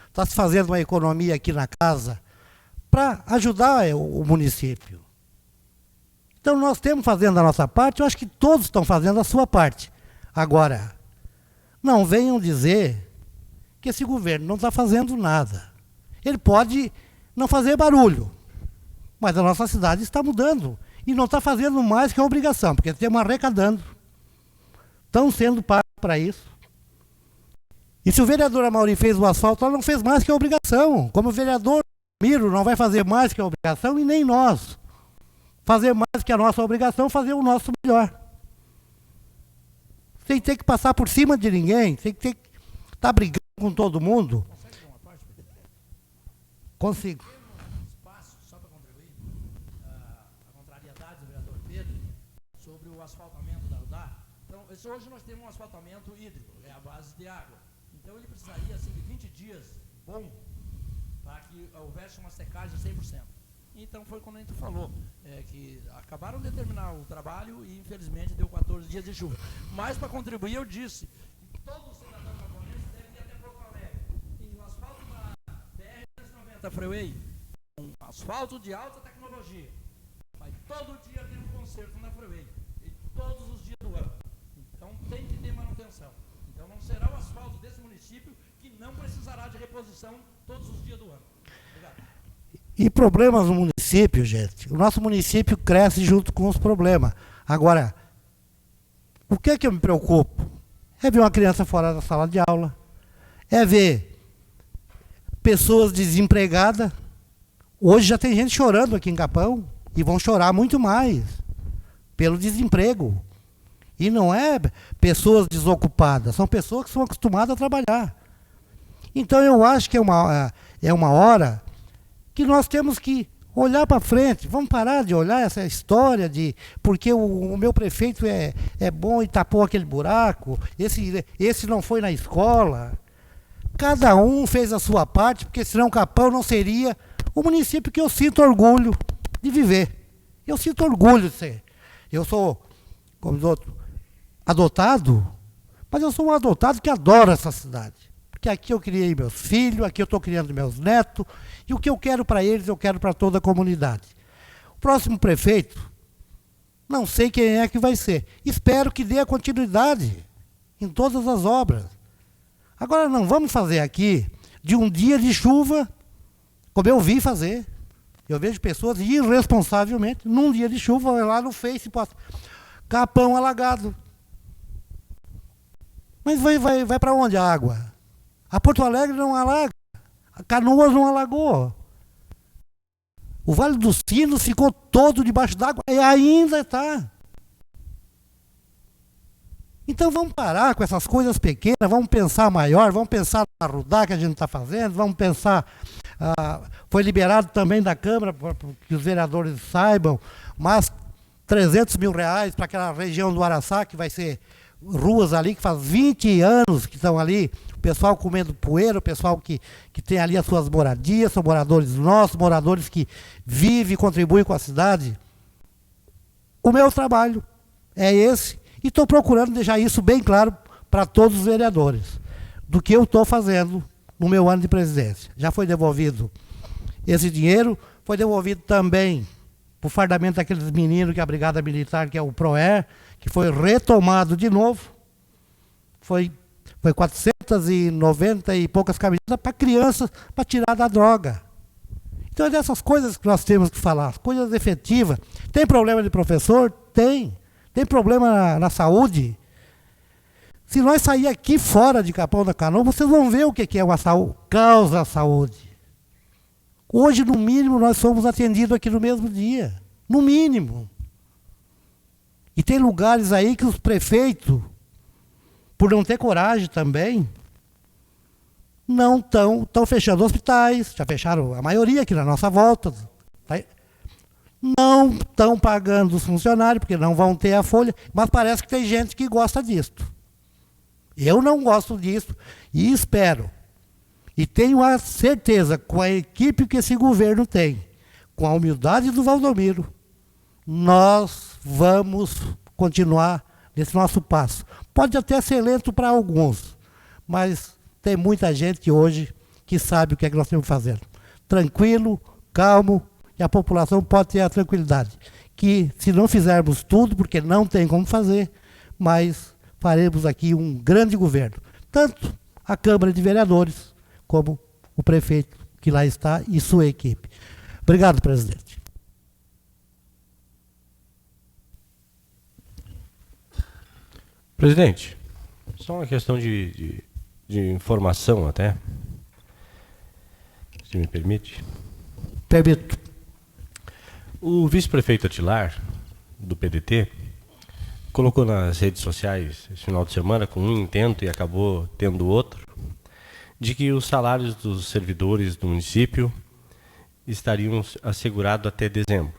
Está se fazendo uma economia aqui na casa para ajudar o município. Então nós temos fazendo a nossa parte, eu acho que todos estão fazendo a sua parte. Agora, não venham dizer que esse governo não está fazendo nada. Ele pode não fazer barulho, mas a nossa cidade está mudando e não está fazendo mais que a obrigação, porque estamos arrecadando. Estão sendo pagos para isso. E se o vereador Amaury fez o asfalto, ela não fez mais que a obrigação. Como o vereador Miro não vai fazer mais que a obrigação, e nem nós. Fazer mais que a nossa obrigação, fazer o nosso melhor. Sem ter que passar por cima de ninguém, sem ter que estar brigando com todo mundo. Consigo. Espaço, só para contribuir, a contrariedade do vereador Pedro sobre o asfaltamento da UDA. Então, hoje nós temos um asfaltamento hídrico, é a base de água. Então ele precisaria assim, de 20 dias bom para que houvesse uma secagem 100%. Então foi quando a gente falou, que acabaram de terminar o trabalho e infelizmente deu 14 dias de chuva. Mas para contribuir eu disse que todo cidadão japonês deve ir até Porto Alegre. E o asfalto da BR-390 Freeway, um asfalto de alta tecnologia. Mas todo dia tem um conserto na Freeway. E todos os dias do ano. Então tem que ter manutenção. Então não será o asfalto desse município que não precisará de reposição todos os dias do ano. Obrigado. E problemas no município, gente. O nosso município cresce junto com os problemas. Agora, o que é que eu me preocupo? É ver uma criança fora da sala de aula. É ver pessoas desempregadas. Hoje já tem gente chorando aqui em Capão. E vão chorar muito mais pelo desemprego. E não é pessoas desocupadas, são pessoas que são acostumadas a trabalhar. Então eu acho que é uma hora que nós temos que olhar para frente. Vamos parar de olhar essa história de porque o meu prefeito é bom e tapou aquele buraco, esse não foi na escola. Cada um fez a sua parte, porque senão Capão não seria o município que eu sinto orgulho de viver. Eu sinto orgulho de ser. Eu sou, como diz outro, adotado, mas eu sou um adotado que adora essa cidade. Porque aqui eu criei meus filhos, aqui eu estou criando meus netos, e o que eu quero para eles, eu quero para toda a comunidade. O próximo prefeito, não sei quem é que vai ser. Espero que dê a continuidade em todas as obras. Agora não vamos fazer aqui, de um dia de chuva, como eu vi fazer. Eu vejo pessoas irresponsavelmente, num dia de chuva, vai lá no Face, Capão alagado. Mas vai para onde a água? A Porto Alegre não alaga. A Canoas não alagou. O Vale dos Sinos ficou todo debaixo d'água e ainda está. Então vamos parar com essas coisas pequenas, vamos pensar maior, vamos pensar na Rudá que a gente está fazendo, vamos pensar... foi liberado também da Câmara, para que os vereadores saibam, mas 300 mil reais para aquela região do Araçá, que vai ser ruas ali, que faz 20 anos que estão ali, o pessoal comendo poeira, o pessoal que tem ali as suas moradias, são moradores nossos, moradores que vivem e contribuem com a cidade. O meu trabalho é esse, e estou procurando deixar isso bem claro para todos os vereadores, do que eu estou fazendo no meu ano de presidência. Já foi devolvido esse dinheiro, foi devolvido também para o fardamento daqueles meninos que a Brigada Militar, que é o PROER, que foi retomado de novo. Foi 490 e poucas camisetas para crianças, para tirar da droga. Então é dessas coisas que nós temos que falar, coisas efetivas. Tem problema de professor? Tem. Tem problema na saúde? Se nós sair aqui fora de Capão da Canoa, vocês vão ver o que é uma saúde, causa a saúde. Hoje, no mínimo, nós somos atendidos aqui no mesmo dia. No mínimo. E tem lugares aí que os prefeitos, por não ter coragem também, não estão fechando hospitais, já fecharam a maioria aqui na nossa volta. não estão pagando os funcionários, porque não vão ter a folha, mas parece que tem gente que gosta disso. Eu não gosto disso e espero. E tenho a certeza, com a equipe que esse governo tem, com a humildade do Valdomiro, nós vamos continuar nesse nosso passo. Pode até ser lento para alguns, mas tem muita gente hoje que sabe o que é que nós temos que fazer. Tranquilo, calmo, e a população pode ter a tranquilidade. Que se não fizermos tudo, porque não tem como fazer, mas faremos aqui um grande governo. Tanto a Câmara de Vereadores, como o prefeito que lá está e sua equipe. Obrigado, presidente. Presidente, só uma questão de informação até, se me permite. Permito. O vice-prefeito Atilar, do PDT, colocou nas redes sociais esse final de semana com um intento e acabou tendo outro, de que os salários dos servidores do município estariam assegurados até dezembro.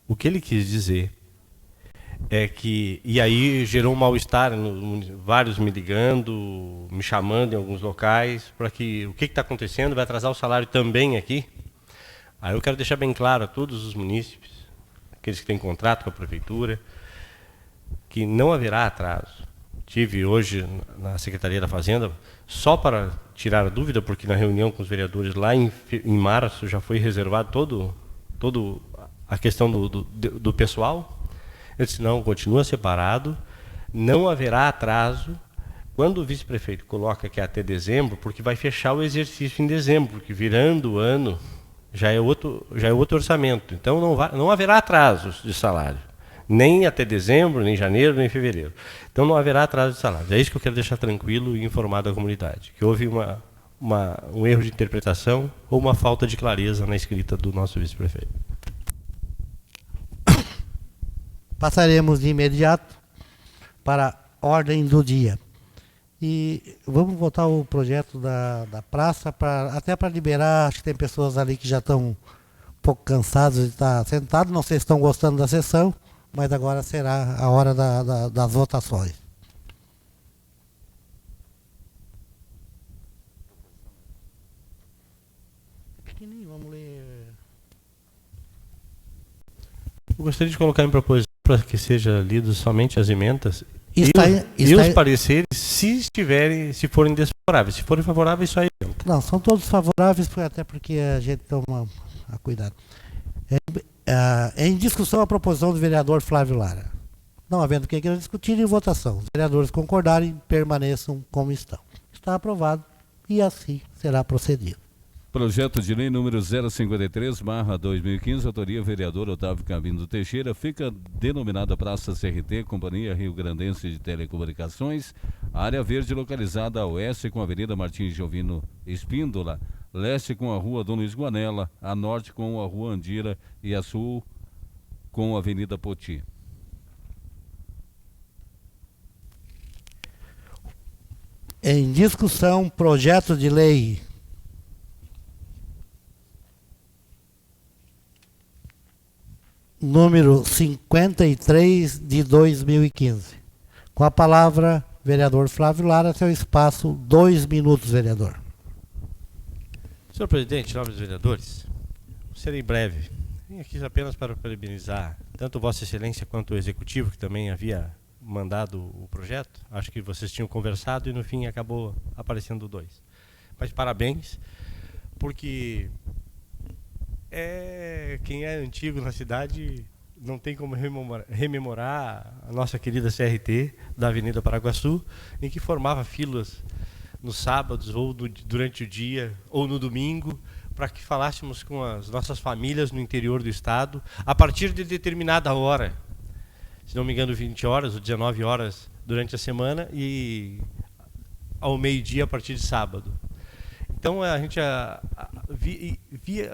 O que ele quis dizer é que, e aí gerou um mal-estar, vários me ligando, me chamando em alguns locais, para que o que está acontecendo, vai atrasar o salário também aqui? Aí eu quero deixar bem claro a todos os munícipes, aqueles que têm contrato com a prefeitura, que não haverá atraso. Tive hoje na Secretaria da Fazenda, só para tirar a dúvida, porque na reunião com os vereadores lá em março já foi reservado todo a questão do pessoal. Eu disse, não, continua separado, não haverá atraso. Quando o vice-prefeito coloca que é até dezembro, porque vai fechar o exercício em dezembro, porque virando o ano já é outro orçamento. Então não haverá atrasos de salário, nem até dezembro, nem janeiro, nem fevereiro. Então não haverá atraso de salário. É isso que eu quero deixar tranquilo e informado a comunidade, que houve um erro de interpretação ou uma falta de clareza na escrita do nosso vice-prefeito. Passaremos de imediato para a ordem do dia. E vamos votar o projeto da praça, até para liberar, acho que tem pessoas ali que já estão um pouco cansadas de estar sentados, não sei se estão gostando da sessão, mas agora será a hora das votações. Vamos ler. Eu gostaria de colocar em proposição para que seja lido somente as emendas e os pareceres, se forem desfavoráveis. Se forem favoráveis, só emenda. Não, são todos favoráveis, até porque a gente toma cuidado. É em discussão a proposição do vereador Flávio Lara. Não havendo quem queira discutir, em votação. Os vereadores concordarem, permaneçam como estão. Está aprovado e assim será procedido. Projeto de lei número 053/2015, autoria vereador Otávio Cavindo Teixeira, fica denominada Praça CRT, Companhia Rio Grandense de Telecomunicações, área verde localizada a oeste com a Avenida Martins Giovino Espíndola, leste com a Rua Dom Luiz Guanella, a norte com a Rua Andira e a sul com a Avenida Poti. Em discussão, projeto de lei número 53 de 2015. Com a palavra, vereador Flávio Lara, seu espaço, 2 minutos, vereador. Senhor presidente, nobres vereadores, serei breve. Vim aqui apenas para parabenizar tanto Vossa Excelência quanto o Executivo, que também havia mandado o projeto. Acho que vocês tinham conversado e no fim acabou aparecendo 2. Mas parabéns, porque quem é antigo na cidade não tem como rememorar a nossa querida CRT da Avenida Paraguaçu, em que formava filas nos sábados ou durante o dia ou no domingo, para que falássemos com as nossas famílias no interior do estado, a partir de determinada hora, se não me engano 20 horas ou 19 horas durante a semana e ao meio-dia a partir de sábado. Então a gente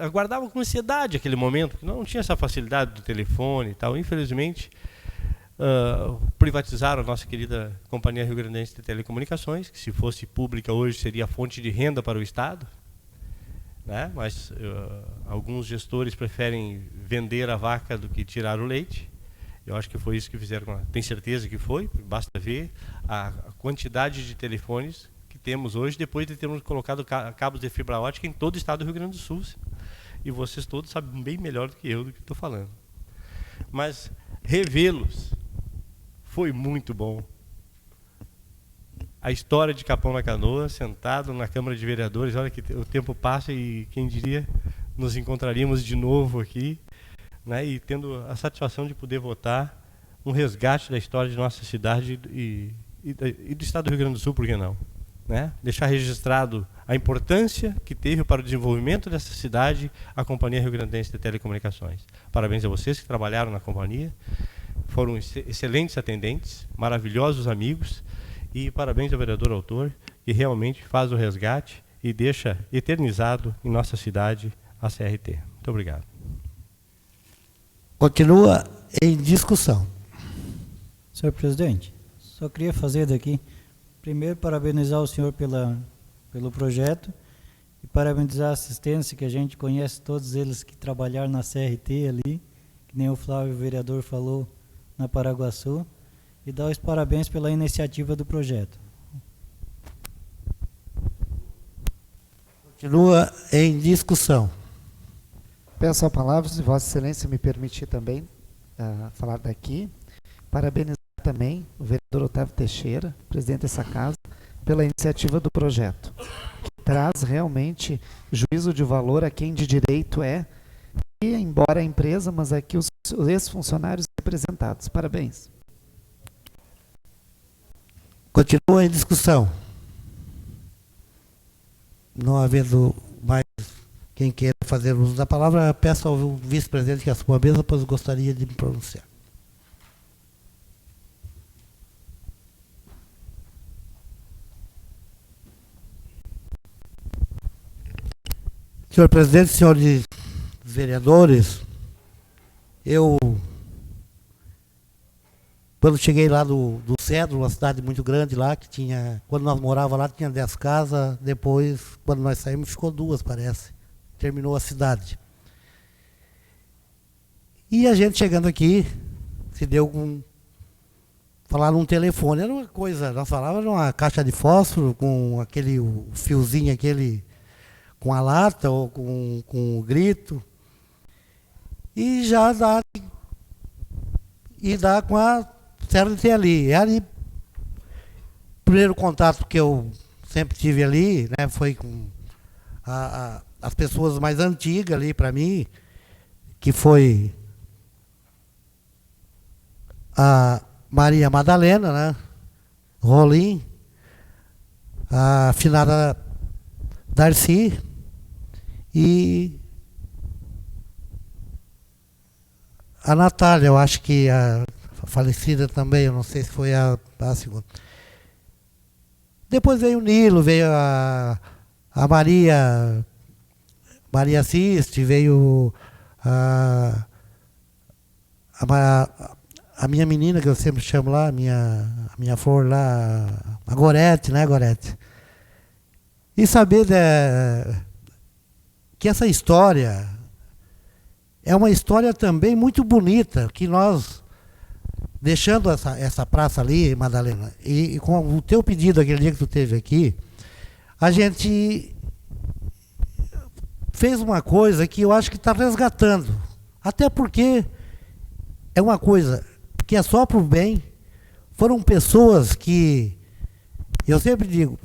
aguardava com ansiedade aquele momento, porque não tinha essa facilidade do telefone e tal. Infelizmente, privatizaram a nossa querida Companhia Rio Grandense de Telecomunicações, que se fosse pública hoje seria fonte de renda para o Estado. né? Mas alguns gestores preferem vender a vaca do que tirar o leite. Eu acho que foi isso que fizeram. Tenho certeza que foi, basta ver a quantidade de telefones que temos hoje, depois de termos colocado cabos de fibra ótica em todo o estado do Rio Grande do Sul. E vocês todos sabem bem melhor do que eu do que estou falando. Mas revê-los foi muito bom. A história de Capão na Canoa, sentado na Câmara de Vereadores, olha que o tempo passa e quem diria nos encontraríamos de novo aqui, né, e tendo a satisfação de poder votar um resgate da história de nossa cidade e do estado do Rio Grande do Sul, por que não? Né? Deixar registrado a importância que teve para o desenvolvimento dessa cidade a Companhia Rio Grandense de Telecomunicações. Parabéns a vocês que trabalharam na companhia, foram excelentes atendentes, maravilhosos amigos, e parabéns ao vereador autor, que realmente faz o resgate e deixa eternizado em nossa cidade a CRT. Muito obrigado. Continua em discussão. Senhor presidente, só queria fazer daqui, primeiro parabenizar o senhor pelo projeto e parabenizar a assistência, que a gente conhece todos eles que trabalharam na CRT ali, que nem o Flávio, o vereador, falou, na Paraguaçu, e dar os parabéns pela iniciativa do projeto. Continua em discussão. Peço a palavra, se Vossa Excelência me permitir também falar daqui. Parabenizar também o vereador Otávio Teixeira, presidente dessa casa, pela iniciativa do projeto, que traz realmente juízo de valor a quem de direito é, e embora a empresa, mas aqui os ex-funcionários representados. Parabéns. Continua em discussão. Não havendo mais quem queira fazer uso da palavra, peço ao vice-presidente que assuma a mesa, pois gostaria de me pronunciar. Senhor presidente, senhores vereadores, quando cheguei lá do Cedro, uma cidade muito grande lá, que tinha, quando nós morávamos lá, tinha 10 casas, depois, quando nós saímos, ficou 2, parece. Terminou a cidade. E a gente chegando aqui, se deu com... falar num telefone, era uma coisa, nós falávamos numa caixa de fósforo, com aquele o fiozinho, aquele, com a lata, ou com o grito. E já dá com a CRT ali. O primeiro contato que eu sempre tive ali, né, foi com as pessoas mais antigas ali para mim, que foi a Maria Madalena, né, Rolim, a afinada Darcy e a Natália, eu acho que a falecida também, eu não sei se foi a segunda. Depois veio o Nilo, veio a Maria Assiste, veio a minha menina, que eu sempre chamo lá, a minha flor lá, a Gorete, né, Gorete? E saber que essa história é uma história também muito bonita, que nós, deixando essa praça ali, Madalena, e com o teu pedido aquele dia que tu teve aqui, a gente fez uma coisa que eu acho que está resgatando. Até porque é uma coisa que é só para o bem. Foram pessoas que, eu sempre digo,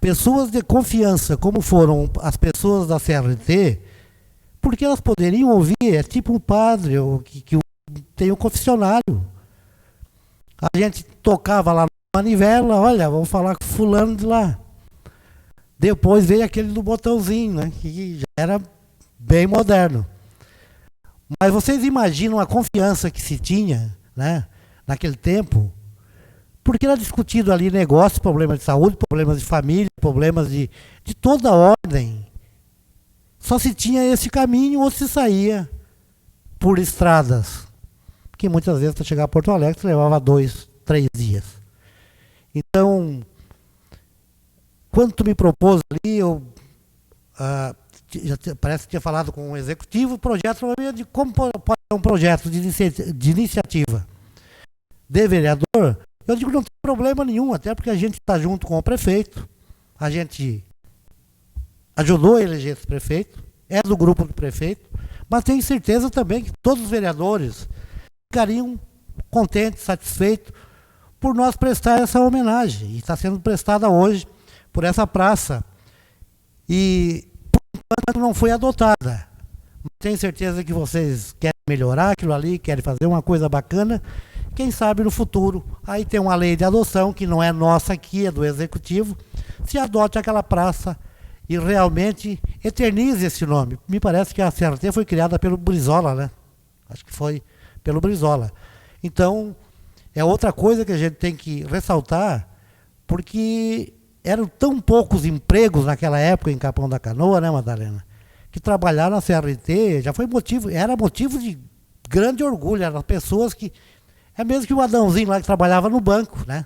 pessoas de confiança, como foram as pessoas da CRT, porque elas poderiam ouvir, é tipo um padre que tem um confessionário. A gente tocava lá na manivela, olha, vamos falar com fulano de lá. Depois veio aquele do botãozinho, né, que já era bem moderno. Mas vocês imaginam a confiança que se tinha, né, naquele tempo, porque era discutido ali negócios, problemas de saúde, problemas de família, problemas de toda ordem. Só se tinha esse caminho ou se saía por estradas, que muitas vezes para chegar a Porto Alegre levava 2, 3 dias. Então, quando tu me propôs ali, eu parece que tinha falado com o executivo, o projeto de como pode ser um projeto de iniciativa de vereador. Eu digo que não tem problema nenhum, até porque a gente está junto com o prefeito, a gente ajudou a eleger esse prefeito, é do grupo do prefeito, mas tenho certeza também que todos os vereadores ficariam contentes, satisfeitos por nós prestar essa homenagem. E está sendo prestada hoje por essa praça. E, por enquanto, não foi adotada. Tenho certeza que vocês querem melhorar aquilo ali, querem fazer uma coisa bacana. Quem sabe no futuro, aí tem uma lei de adoção, que não é nossa aqui, é do Executivo, se adote aquela praça e realmente eternize esse nome. Me parece que a CRT foi criada pelo Brizola, né? Acho que foi pelo Brizola. Então, é outra coisa que a gente tem que ressaltar, porque eram tão poucos empregos naquela época em Capão da Canoa, né, Madalena? Que trabalhar na CRT já foi era motivo de grande orgulho. Eram pessoas que... É mesmo que o Adãozinho lá que trabalhava no banco, né?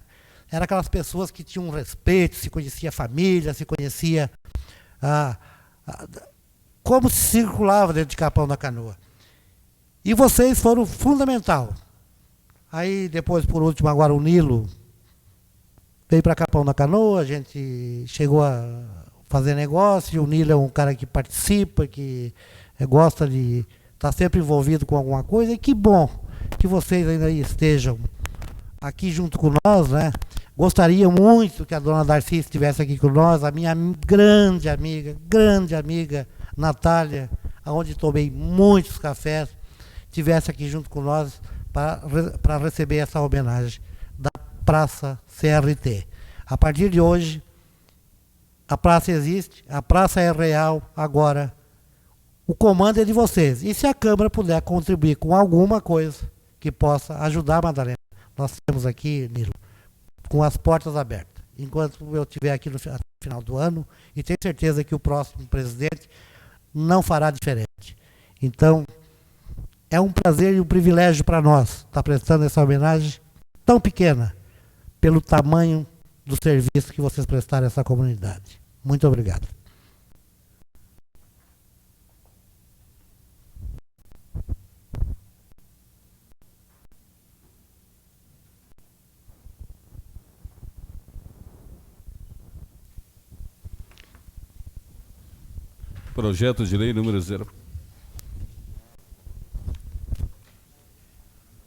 Era aquelas pessoas que tinham respeito, se conhecia a família, se conhecia como se circulava dentro de Capão da Canoa. E vocês foram fundamental. Aí depois, por último, agora o Nilo veio para Capão da Canoa, a gente chegou a fazer negócio, o Nilo é um cara que participa, que gosta de estar sempre envolvido com alguma coisa, e que bom que vocês ainda estejam aqui junto com nós, né? Gostaria muito que a dona Darcy estivesse aqui com nós, a minha grande amiga Natália, onde tomei muitos cafés, estivesse aqui junto com nós para receber essa homenagem da Praça CRT. A partir de hoje, a praça existe, a praça é real, agora o comando é de vocês. E se a Câmara puder contribuir com alguma coisa que possa ajudar a Madalena, nós temos aqui, Nilo, com as portas abertas. Enquanto eu estiver aqui no final do ano, e tenho certeza que o próximo presidente não fará diferente. Então, é um prazer e um privilégio para nós estar prestando essa homenagem tão pequena, pelo tamanho do serviço que vocês prestaram a essa comunidade. Muito obrigado. Projeto de lei número 0.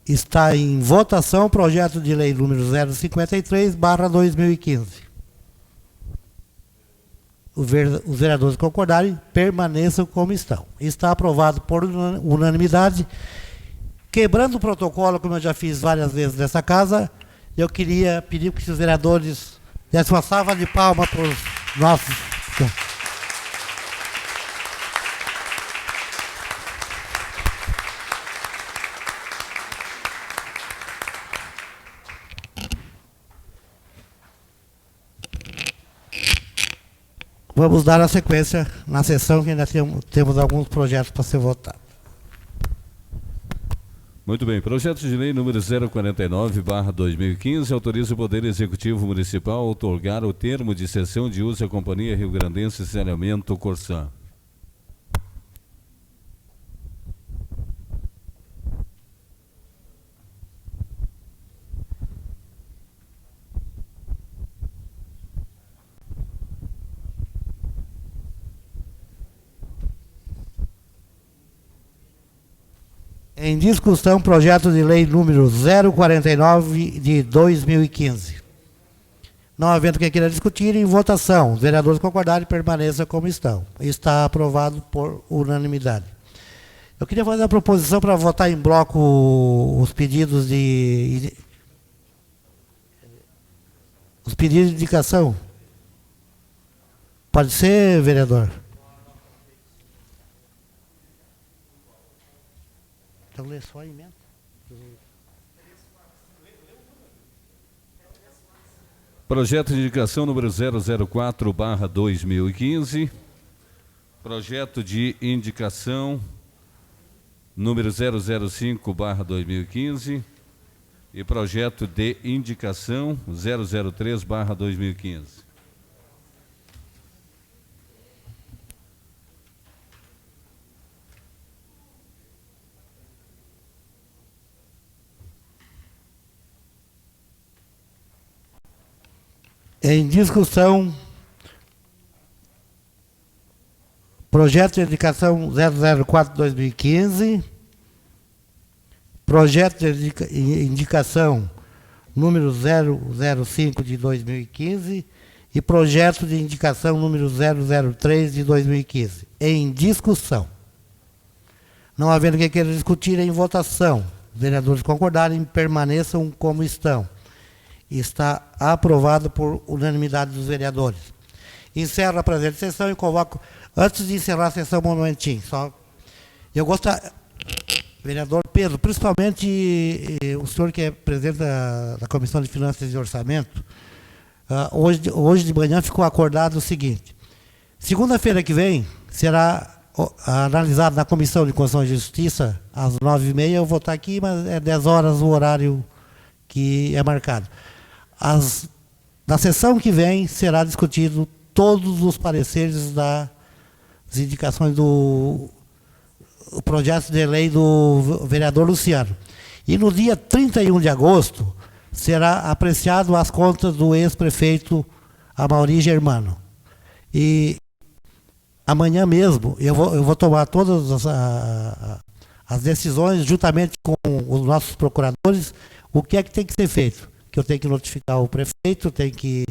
Está em votação o projeto de lei número 053/2015. Os vereadores concordarem, permaneçam como estão. Está aprovado por unanimidade. Quebrando o protocolo, como eu já fiz várias vezes nessa casa, eu queria pedir que os vereadores dessem uma salva de palmas para os nossos... Vamos dar a sequência na sessão, que ainda temos alguns projetos para ser votados. Muito bem. Projeto de lei número 049/2015 autoriza o Poder Executivo Municipal a outorgar o termo de cessão de uso à Companhia Rio Grandense de Saneamento Corsã. Em discussão, projeto de lei número 049/2015. Não havendo quem queira discutir, em votação. Os vereadores concordarem, permaneçam como estão. Está aprovado por unanimidade. Eu queria fazer a proposição para votar em bloco os pedidos de indicação. Pode ser, vereador? Então lê só a emenda. Projeto de indicação número 004/2015. Projeto de indicação número 005/2015. E projeto de indicação 003/2015. Em discussão, projeto de indicação 004/2015, projeto de indicação número 005 de 2015 e projeto de indicação número 003 de 2015. Em discussão. Não havendo quem queira discutir, em votação. Os vereadores concordarem, permaneçam como estão. Está aprovado por unanimidade dos vereadores. Encerro a presente sessão e convoco, antes de encerrar a sessão, um momentinho. Eu gostaria, vereador Pedro, principalmente o senhor que é presidente da Comissão de Finanças e Orçamento, hoje de manhã ficou acordado o seguinte: segunda-feira que vem será analisado na Comissão de Constituição e Justiça, às 9h30, eu vou estar aqui, mas é 10 horas o horário que é marcado. Na sessão que vem será discutido todos os pareceres das indicações do projeto de lei do vereador Luciano. E no dia 31 de agosto será apreciado as contas do ex-prefeito Amaury Germano. E amanhã mesmo eu vou tomar todas as decisões, juntamente com os nossos procuradores, o que é que tem que ser feito. Que eu tenho que notificar o prefeito, tenho que...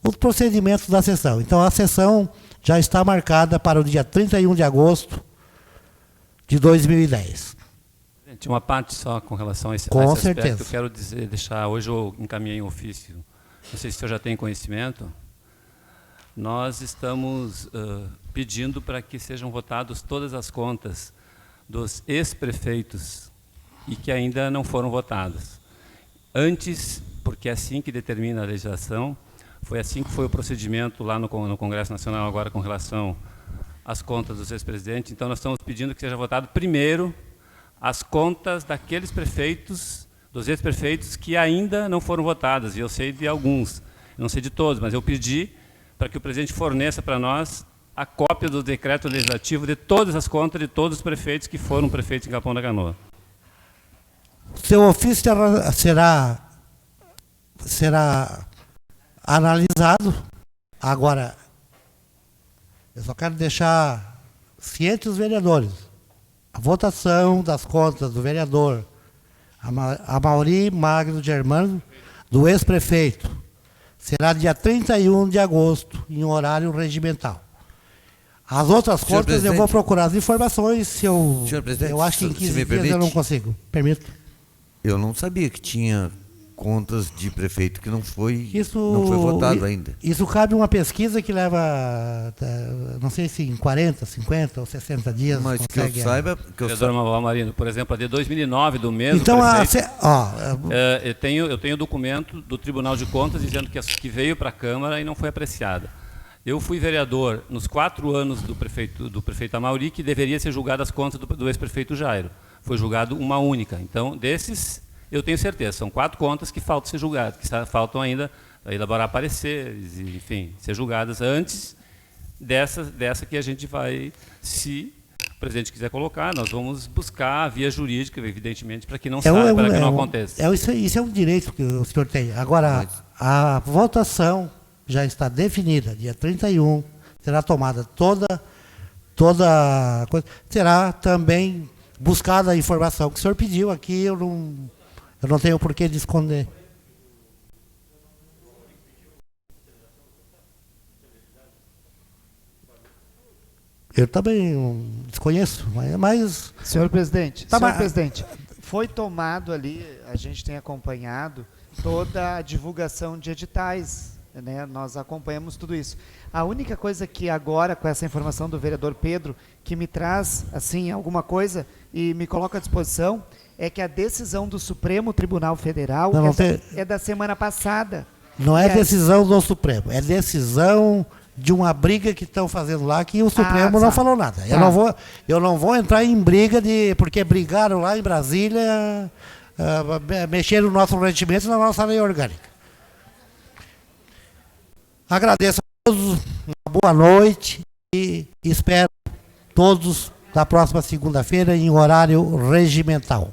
os procedimentos da sessão. Então, a sessão já está marcada para o dia 31 de agosto de 2010. Gente, uma parte só com relação a esse certeza. aspecto. Eu quero deixar, hoje eu encaminhei um ofício, não sei se o senhor já tem conhecimento, nós estamos pedindo para que sejam votadas todas as contas dos ex-prefeitos e que ainda não foram votadas. Antes, porque é assim que determina a legislação, foi assim que foi o procedimento lá no Congresso Nacional, agora com relação às contas dos ex-presidentes. Então, nós estamos pedindo que seja votado primeiro as contas daqueles prefeitos, dos ex-prefeitos, que ainda não foram votadas. E eu sei de alguns, não sei de todos, mas eu pedi para que o presidente forneça para nós a cópia do decreto legislativo de todas as contas de todos os prefeitos que foram prefeitos em Capão da Canoa. Seu ofício será analisado. Agora, eu só quero deixar cientes os vereadores. A votação das contas do vereador Amaury Magno Germano, do ex-prefeito, será dia 31 de agosto, em horário regimental. As outras contas eu vou procurar as informações, Senhor presidente, eu acho que em 15 dias eu não consigo. Permito. Eu não sabia que tinha contas de prefeito que não foi votado ainda. Isso cabe uma pesquisa que leva, não sei se em 40, 50 ou 60 dias. Mas que eu saiba... Vereador Marino, por exemplo, a de 2009, do mesmo então, prefeito, eu tenho documento do Tribunal de Contas dizendo que veio para a Câmara e não foi apreciada. Eu fui vereador nos 4 anos do prefeito Amaury, que deveria ser julgado as contas do ex-prefeito Jairo. Foi julgado uma única. Então, desses, eu tenho certeza, são 4 contas que faltam ser julgadas, que faltam ainda elaborar pareceres, enfim, ser julgadas antes dessa que a gente vai, se o presidente quiser colocar, nós vamos buscar a via jurídica, evidentemente, para que não saia, para que não aconteça. Isso é um direito que o senhor tem. Agora, a votação já está definida, dia 31, será tomada toda coisa, será também buscada a informação que o senhor pediu aqui, eu não tenho por que de esconder. Eu também desconheço, mas... Senhor presidente, foi tomado ali, a gente tem acompanhado toda a divulgação de editais, né? Nós acompanhamos tudo isso. A única coisa que agora, com essa informação do vereador Pedro, que me traz assim alguma coisa e me coloca à disposição, é que a decisão do Supremo Tribunal Federal é da semana passada. Não é decisão do Supremo, é decisão de uma briga que estão fazendo lá, que o Supremo não falou nada. Eu não vou entrar em briga porque brigaram lá em Brasília, mexeram no nosso regimento e na nossa lei orgânica. Agradeço a todos, uma boa noite e espero todos na próxima segunda-feira em horário regimental.